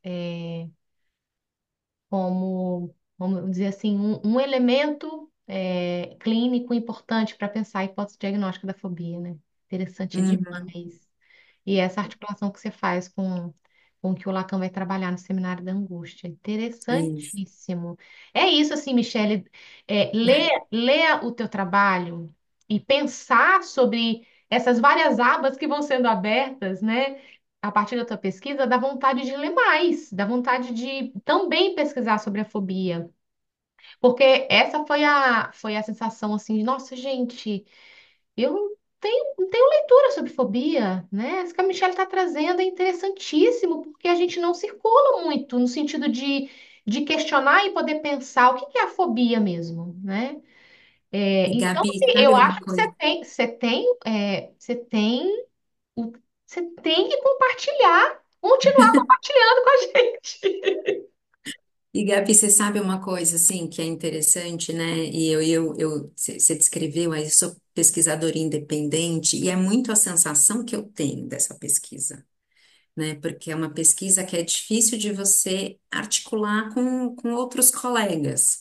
como, vamos dizer assim, um elemento clínico importante para pensar a hipótese diagnóstica da fobia, né? Interessante Uhum, demais. E essa articulação que você faz com o que o Lacan vai trabalhar no Seminário da Angústia. isso. Interessantíssimo. É isso, assim, Michele, lê o teu trabalho e pensar sobre essas várias abas que vão sendo abertas, né? A partir da tua pesquisa, dá vontade de ler mais, dá vontade de também pesquisar sobre a fobia. Porque essa foi a sensação, assim, de, nossa, gente. Eu não tenho leitura sobre fobia, né? Isso que a Michelle está trazendo é interessantíssimo, porque a gente não circula muito no sentido de questionar e poder pensar o que que é a fobia mesmo, né? E Então, Gabi, assim, sabe eu uma acho que coisa? o- você tem que compartilhar, continuar compartilhando com a gente. E Gabi, você sabe uma coisa assim que é interessante, né? Você descreveu aí, sou pesquisadora independente, e é muito a sensação que eu tenho dessa pesquisa, né? Porque é uma pesquisa que é difícil de você articular com outros colegas,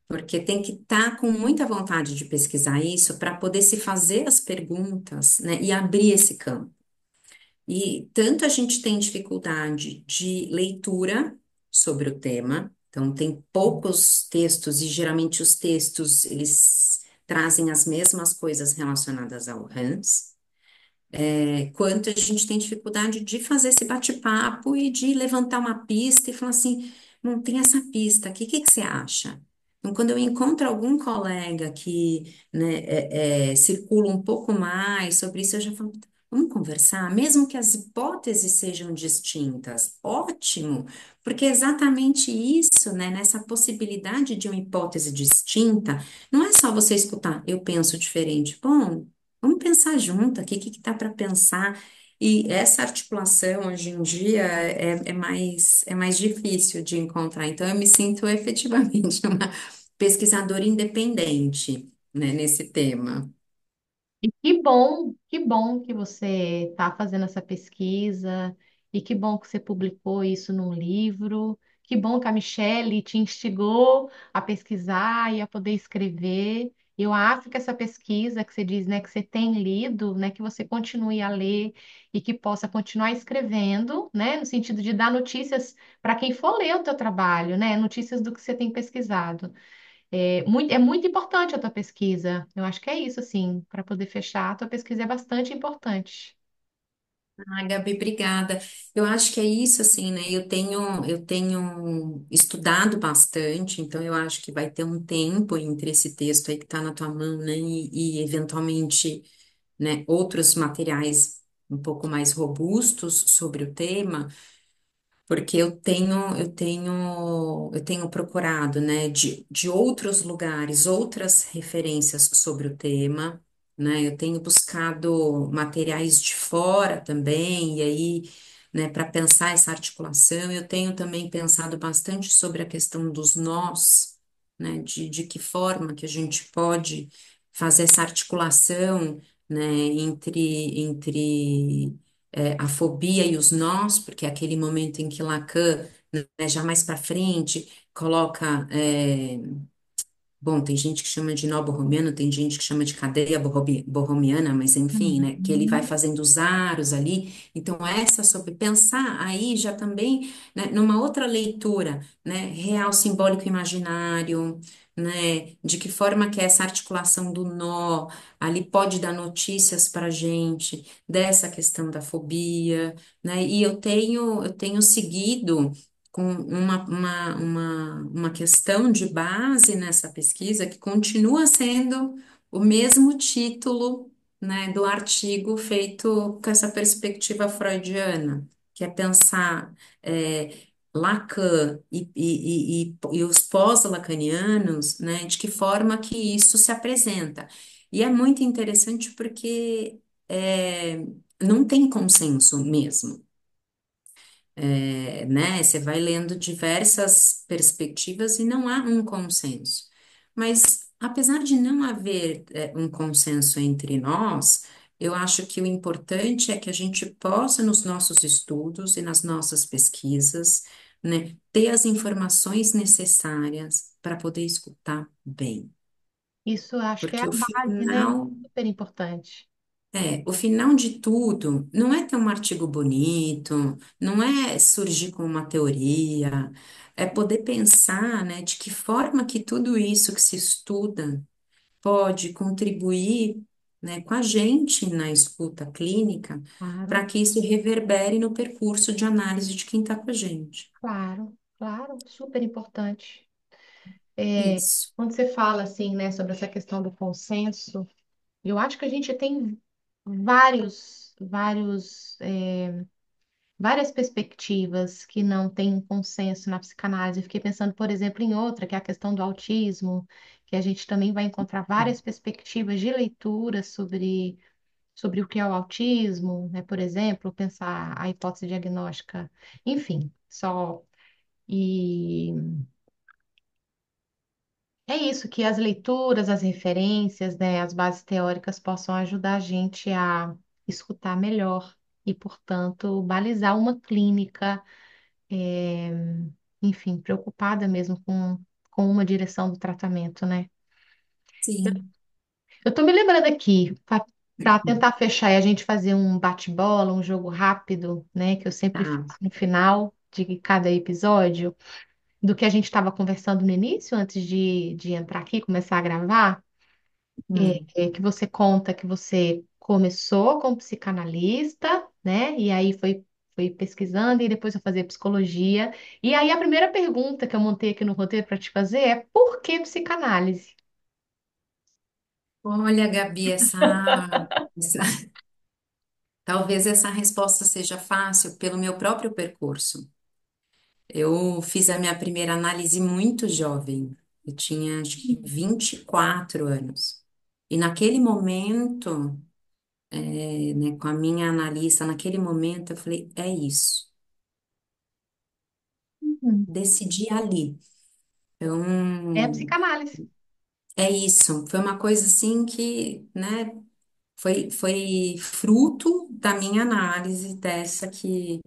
porque tem que estar com muita vontade de pesquisar isso para poder se fazer as perguntas, né? E abrir esse campo. E tanto a gente tem dificuldade de leitura sobre o tema, então tem poucos textos e geralmente os textos eles trazem as mesmas coisas relacionadas ao Hans, quanto a gente tem dificuldade de fazer esse bate-papo e de levantar uma pista e falar assim, não tem essa pista aqui, o que que você acha? Então, quando eu encontro algum colega que, né, circula um pouco mais sobre isso, eu já falo, vamos conversar, mesmo que as hipóteses sejam distintas, ótimo, porque é exatamente isso, né, nessa possibilidade de uma hipótese distinta, não é só você escutar, eu penso diferente, bom. Vamos pensar junto aqui, o que que dá para pensar? E essa articulação hoje em dia é mais difícil de encontrar. Então, eu me sinto efetivamente uma pesquisadora independente, né, nesse tema. E que bom que você está fazendo essa pesquisa, e que bom que você publicou isso num livro, que bom que a Michelle te instigou a pesquisar e a poder escrever. Eu acho que essa pesquisa que você diz, né, que você tem lido, né, que você continue a ler e que possa continuar escrevendo, né, no sentido de dar notícias para quem for ler o teu trabalho, né, notícias do que você tem pesquisado. É muito importante a tua pesquisa. Eu acho que é isso, assim, para poder fechar, a tua pesquisa é bastante importante. Ah, Gabi, obrigada. Eu acho que é isso, assim, né? Eu tenho estudado bastante, então eu acho que vai ter um tempo entre esse texto aí que está na tua mão, né? E eventualmente, né, outros materiais um pouco mais robustos sobre o tema. Porque eu tenho procurado, né, de outros lugares, outras referências sobre o tema, né, eu tenho buscado materiais de fora também, e aí, né, para pensar essa articulação, eu tenho também pensado bastante sobre a questão dos nós, né, de que forma que a gente pode fazer essa articulação, né, entre a fobia e os nós, porque é aquele momento em que Lacan, né, já mais para frente, coloca. Bom, tem gente que chama de nó borromiano, tem gente que chama de cadeia borromiana, mas enfim, né, que ele vai Uhum. fazendo os aros ali. Então, essa sobre pensar aí já também, né, numa outra leitura, né, real, simbólico, imaginário, né, de que forma que essa articulação do nó ali pode dar notícias para a gente dessa questão da fobia, né, e eu tenho seguido com uma questão de base nessa pesquisa que continua sendo o mesmo título, né, do artigo feito com essa perspectiva freudiana, que é pensar Lacan e os pós-lacanianos, né, de que forma que isso se apresenta. E é muito interessante porque não tem consenso mesmo, né? Você vai lendo diversas perspectivas e não há um consenso. Mas, apesar de não haver, um consenso entre nós, eu acho que o importante é que a gente possa, nos nossos estudos e nas nossas pesquisas, né, ter as informações necessárias para poder escutar bem. Isso eu acho que é Porque a o base, né? final Super importante. o final de tudo não é ter um artigo bonito, não é surgir com uma teoria, é poder pensar, né, de que forma que tudo isso que se estuda pode contribuir, né, com a gente na escuta clínica, Claro, para que isso reverbere no percurso de análise de quem está com a gente. claro, claro, super importante. Isso. Quando você fala assim, né, sobre essa questão do consenso, eu acho que a gente tem várias perspectivas que não têm consenso na psicanálise. Eu fiquei pensando, por exemplo, em outra, que é a questão do autismo, que a gente também vai encontrar várias perspectivas de leitura sobre o que é o autismo, né? Por exemplo, pensar a hipótese diagnóstica, enfim, só. E é isso, que as leituras, as referências, né, as bases teóricas possam ajudar a gente a escutar melhor e, portanto, balizar uma clínica, é, enfim, preocupada mesmo com uma direção do tratamento, né? Sim. Eu estou me lembrando aqui, para tentar fechar e a gente fazer um bate-bola, um jogo rápido, né, que eu sempre Tá. faço no final de cada episódio, do que a gente estava conversando no início, antes de entrar aqui, começar a gravar. Hum. Que você conta que você começou como psicanalista, né? E aí foi pesquisando e depois foi fazer psicologia. E aí a primeira pergunta que eu montei aqui no roteiro para te fazer é: por que psicanálise? Olha, Gabi, talvez essa resposta seja fácil pelo meu próprio percurso. Eu fiz a minha primeira análise muito jovem. Eu tinha, acho que, 24 anos. E naquele momento, né, com a minha analista, naquele momento, eu falei: é isso. Uhum. Decidi ali. É a Então, psicanálise. é isso. Foi uma coisa assim que, né, foi fruto da minha análise dessa que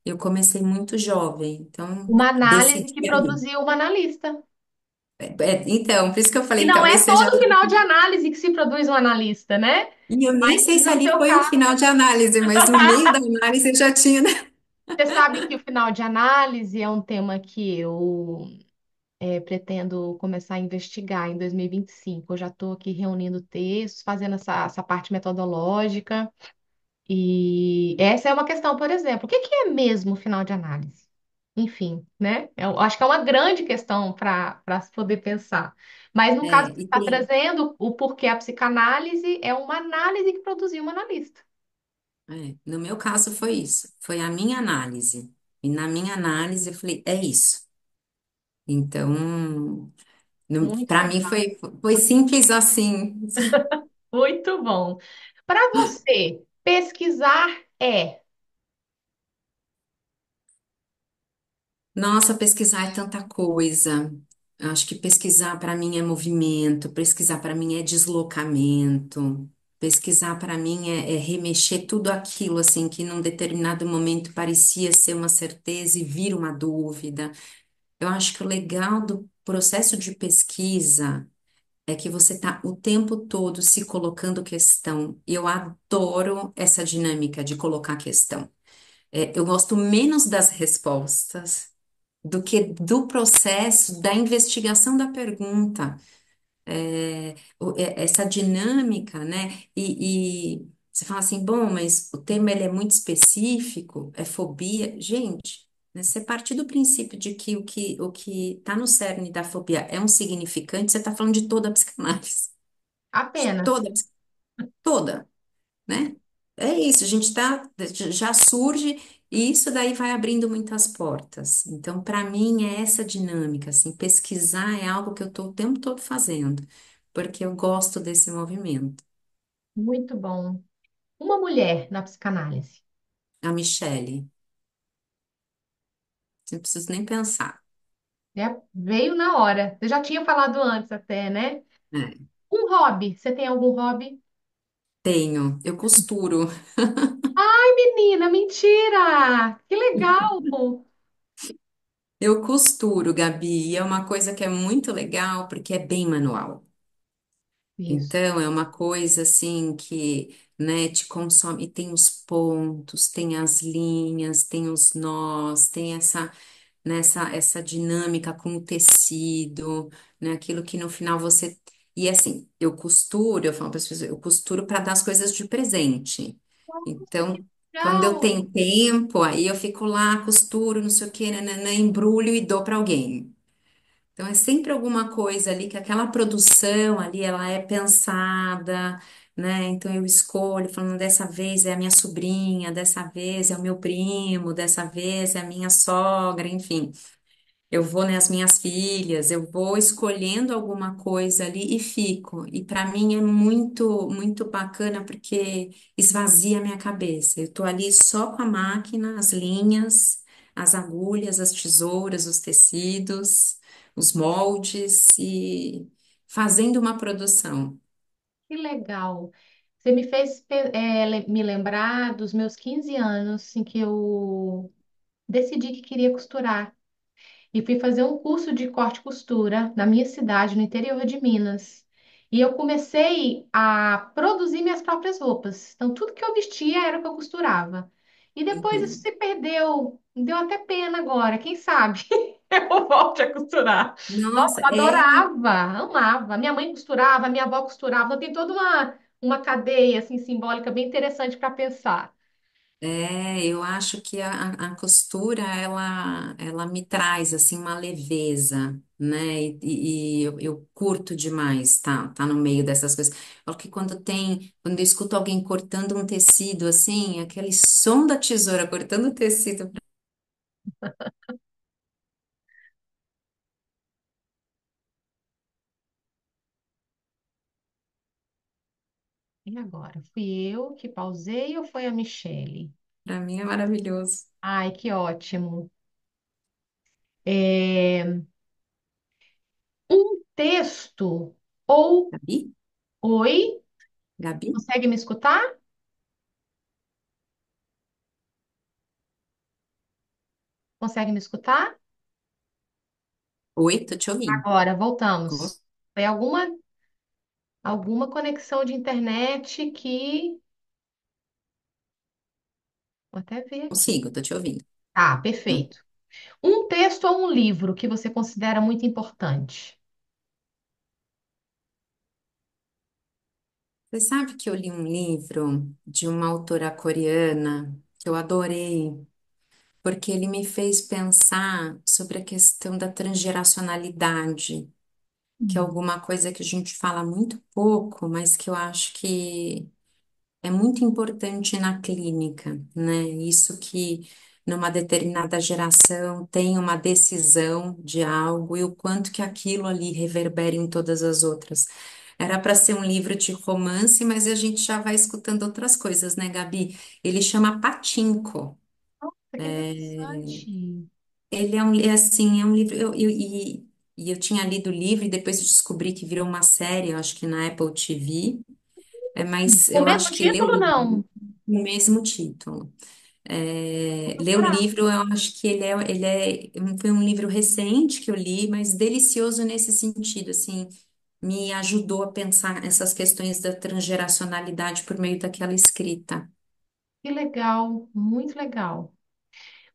eu comecei muito jovem. Então, Uma análise decidi que ali. produziu uma analista. Então, por isso que eu E falei, não talvez é seja. todo final de análise que se produz um analista, né? E eu nem sei E se no ali seu foi o caso, final de análise, mas no meio da análise eu já tinha, né? você sabe que o final de análise é um tema que eu pretendo começar a investigar em 2025. Eu já estou aqui reunindo textos, fazendo essa parte metodológica. E essa é uma questão, por exemplo, o que que é mesmo o final de análise? Enfim, né? Eu acho que é uma grande questão para se poder pensar. Mas no caso que você E está tem, trazendo, o porquê a psicanálise é uma análise que produziu uma analista. no meu caso foi isso, foi a minha análise. E na minha análise eu falei, é isso. Então, Muito para mim foi simples assim. Muito bom. Para você, pesquisar é. Nossa, pesquisar é tanta coisa. Eu acho que pesquisar para mim é movimento, pesquisar para mim é deslocamento, pesquisar para mim é remexer tudo aquilo assim que num determinado momento parecia ser uma certeza e vira uma dúvida. Eu acho que o legal do processo de pesquisa é que você está o tempo todo se colocando questão. E eu adoro essa dinâmica de colocar questão. Eu gosto menos das respostas do que do processo da investigação da pergunta. Essa dinâmica, né? E você fala assim, bom, mas o tema ele é muito específico, é fobia. Gente, né, você partir do princípio de que o que está no cerne da fobia é um significante, você está falando de toda a psicanálise. De Apenas. toda, toda, né? É isso, a gente tá, já surge e isso daí vai abrindo muitas portas. Então, para mim, é essa dinâmica, assim, pesquisar é algo que eu estou o tempo todo fazendo, porque eu gosto desse movimento. Muito bom. Uma mulher na psicanálise. A Michelle, não preciso nem pensar. Veio na hora. Eu já tinha falado antes até, né? É, Um hobby. Você tem algum hobby? tenho, eu costuro. Ai, menina, mentira! Que legal! Eu costuro, Gabi, e é uma coisa que é muito legal porque é bem manual. Isso. Então, é uma coisa assim que, né, te consome, e tem os pontos, tem as linhas, tem os nós, tem essa dinâmica com o tecido, né, aquilo que no final você. E assim, eu costuro, eu falo para as pessoas, eu costuro para dar as coisas de presente. Nossa, que Então, quando eu legal! tenho tempo, aí eu fico lá, costuro, não sei o quê, nananã, embrulho e dou para alguém. Então, é sempre alguma coisa ali que aquela produção ali, ela é pensada, né? Então, eu escolho, falando, dessa vez é a minha sobrinha, dessa vez é o meu primo, dessa vez é a minha sogra, enfim. Eu vou nas minhas filhas, eu vou escolhendo alguma coisa ali e fico. E para mim é muito, muito bacana porque esvazia a minha cabeça. Eu tô ali só com a máquina, as linhas, as agulhas, as tesouras, os tecidos, os moldes e fazendo uma produção. Que legal. Você me fez me lembrar dos meus 15 anos em que eu decidi que queria costurar. E fui fazer um curso de corte e costura na minha cidade, no interior de Minas. E eu comecei a produzir minhas próprias roupas. Então, tudo que eu vestia era o que eu costurava. E depois isso Uhum. se perdeu. Deu até pena agora. Quem sabe eu volte a costurar. Nossa, Nossa, eu é. adorava, amava. Minha mãe costurava, minha avó costurava. Então, tem toda uma cadeia assim, simbólica bem interessante para pensar. Eu acho que a costura ela me traz assim uma leveza, né? E eu curto demais, tá no meio dessas coisas. Porque quando eu escuto alguém cortando um tecido assim, aquele som da tesoura cortando o tecido. E agora? Fui eu que pausei ou foi a Michele? Para mim é maravilhoso. Ai, que ótimo. É, um texto ou Gabi? oi, Gabi? consegue me escutar? Consegue me escutar? Oi, tô te ouvindo. Agora, voltamos. Cons- Foi alguma conexão de internet que vou até ver aqui. Consigo, tô te ouvindo. Ah, Hum. perfeito. Um texto ou um livro que você considera muito importante? Você sabe que eu li um livro de uma autora coreana que eu adorei, porque ele me fez pensar sobre a questão da transgeracionalidade, que é Hum. alguma coisa que a gente fala muito pouco, mas que eu acho que é muito importante na clínica, né? Isso que numa determinada geração tem uma decisão de algo e o quanto que aquilo ali reverbera em todas as outras. Era para ser um livro de romance, mas a gente já vai escutando outras coisas, né, Gabi? Ele chama Patinco. Nossa, que interessante. Ele é assim, é um livro. E eu tinha lido o livro e depois eu descobri que virou uma série, eu acho que na Apple TV. Mas O eu mesmo acho que ler o título, livro, não? o mesmo título. Vou Ler o procurar. livro, eu acho que foi um livro recente que eu li, mas delicioso nesse sentido, assim, me ajudou a pensar essas questões da transgeracionalidade por meio daquela escrita. Que legal, muito legal.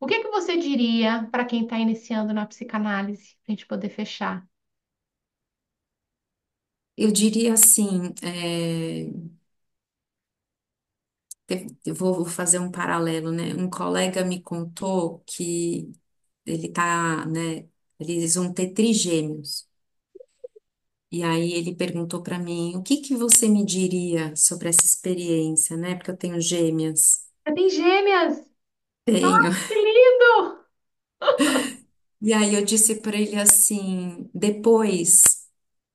O que que você diria para quem está iniciando na psicanálise, para a gente poder fechar? Eu diria assim, vou fazer um paralelo, né? Um colega me contou que ele tá, né? Eles vão ter trigêmeos. E aí ele perguntou para mim, o que que você me diria sobre essa experiência, né? Porque eu tenho gêmeas. Você tem gêmeas? Tenho. Que lindo! E aí eu disse para ele assim, depois,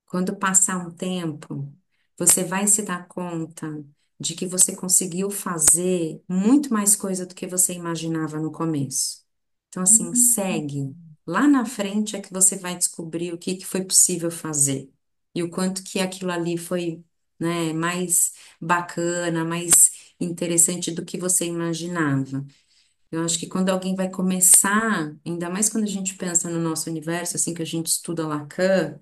quando passar um tempo, você vai se dar conta de que você conseguiu fazer muito mais coisa do que você imaginava no começo. Então, assim, Hum. segue. Lá na frente é que você vai descobrir o que que foi possível fazer e o quanto que aquilo ali foi, né, mais bacana, mais interessante do que você imaginava. Eu acho que quando alguém vai começar, ainda mais quando a gente pensa no nosso universo, assim que a gente estuda Lacan,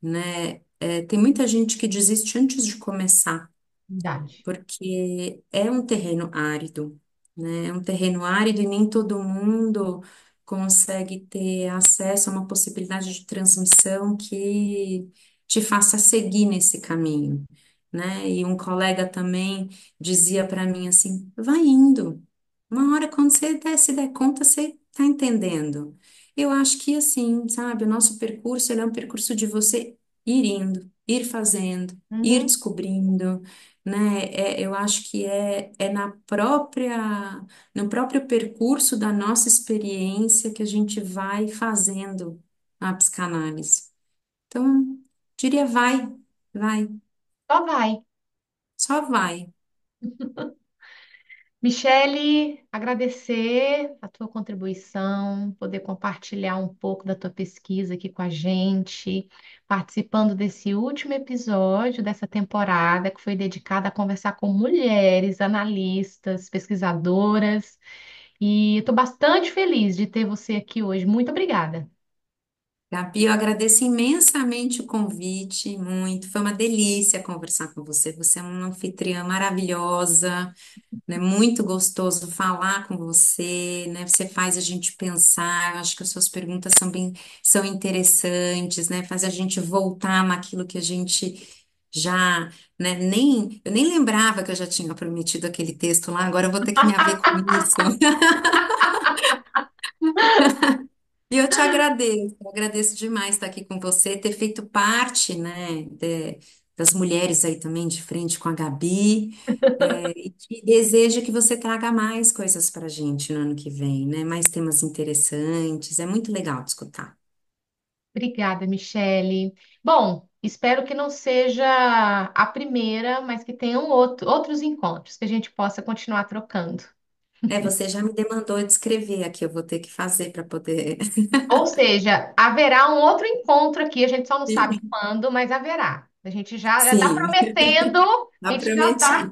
né, tem muita gente que desiste antes de começar Verdade. porque é um terreno árido, né? É um terreno árido e nem todo mundo consegue ter acesso a uma possibilidade de transmissão que te faça seguir nesse caminho, né? E um colega também dizia para mim assim: vai indo, uma hora quando se der conta, você está entendendo. Eu acho que assim, sabe, o nosso percurso ele é um percurso de você ir indo, ir fazendo, ir Uhum. descobrindo, né? Eu acho que é no próprio percurso da nossa experiência que a gente vai fazendo a psicanálise. Então, diria vai, Só vai. só vai. Michele, agradecer a tua contribuição, poder compartilhar um pouco da tua pesquisa aqui com a gente, participando desse último episódio dessa temporada que foi dedicada a conversar com mulheres, analistas, pesquisadoras. E estou bastante feliz de ter você aqui hoje. Muito obrigada. Gabi, eu agradeço imensamente o convite, muito. Foi uma delícia conversar com você. Você é uma anfitriã maravilhosa, né? Muito gostoso falar com você, né? Você faz a gente pensar. Eu acho que as suas perguntas são interessantes, né? Faz a gente voltar naquilo que a gente já, né? Eu nem lembrava que eu já tinha prometido aquele texto lá. Agora eu vou ter que me haver com isso. E eu agradeço demais estar aqui com você, ter feito parte, né, das mulheres aí também de frente com a Gabi, e desejo que você traga mais coisas para a gente no ano que vem, né, mais temas interessantes, é muito legal de escutar. Obrigada, Michele. Bom, espero que não seja a primeira, mas que tenham outros encontros, que a gente possa continuar trocando. Você já me demandou de escrever aqui, eu vou ter que fazer para poder. Ou seja, haverá um outro encontro aqui, a gente só não sabe Sim, quando, mas haverá. A gente já está sim, prometendo, a já gente já está prometi.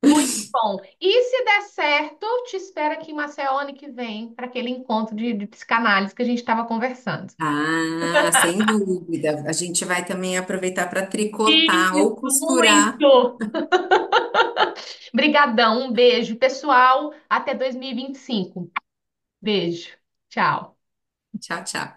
muito bom. E se der certo, te espero aqui em Maceió ano que vem, para aquele encontro de psicanálise que a gente estava conversando. Ah, sem dúvida. A gente vai também aproveitar para tricotar Isso, ou costurar. muito! Brigadão, um beijo, pessoal. Até 2025. Beijo. Tchau. Tchau, tchau.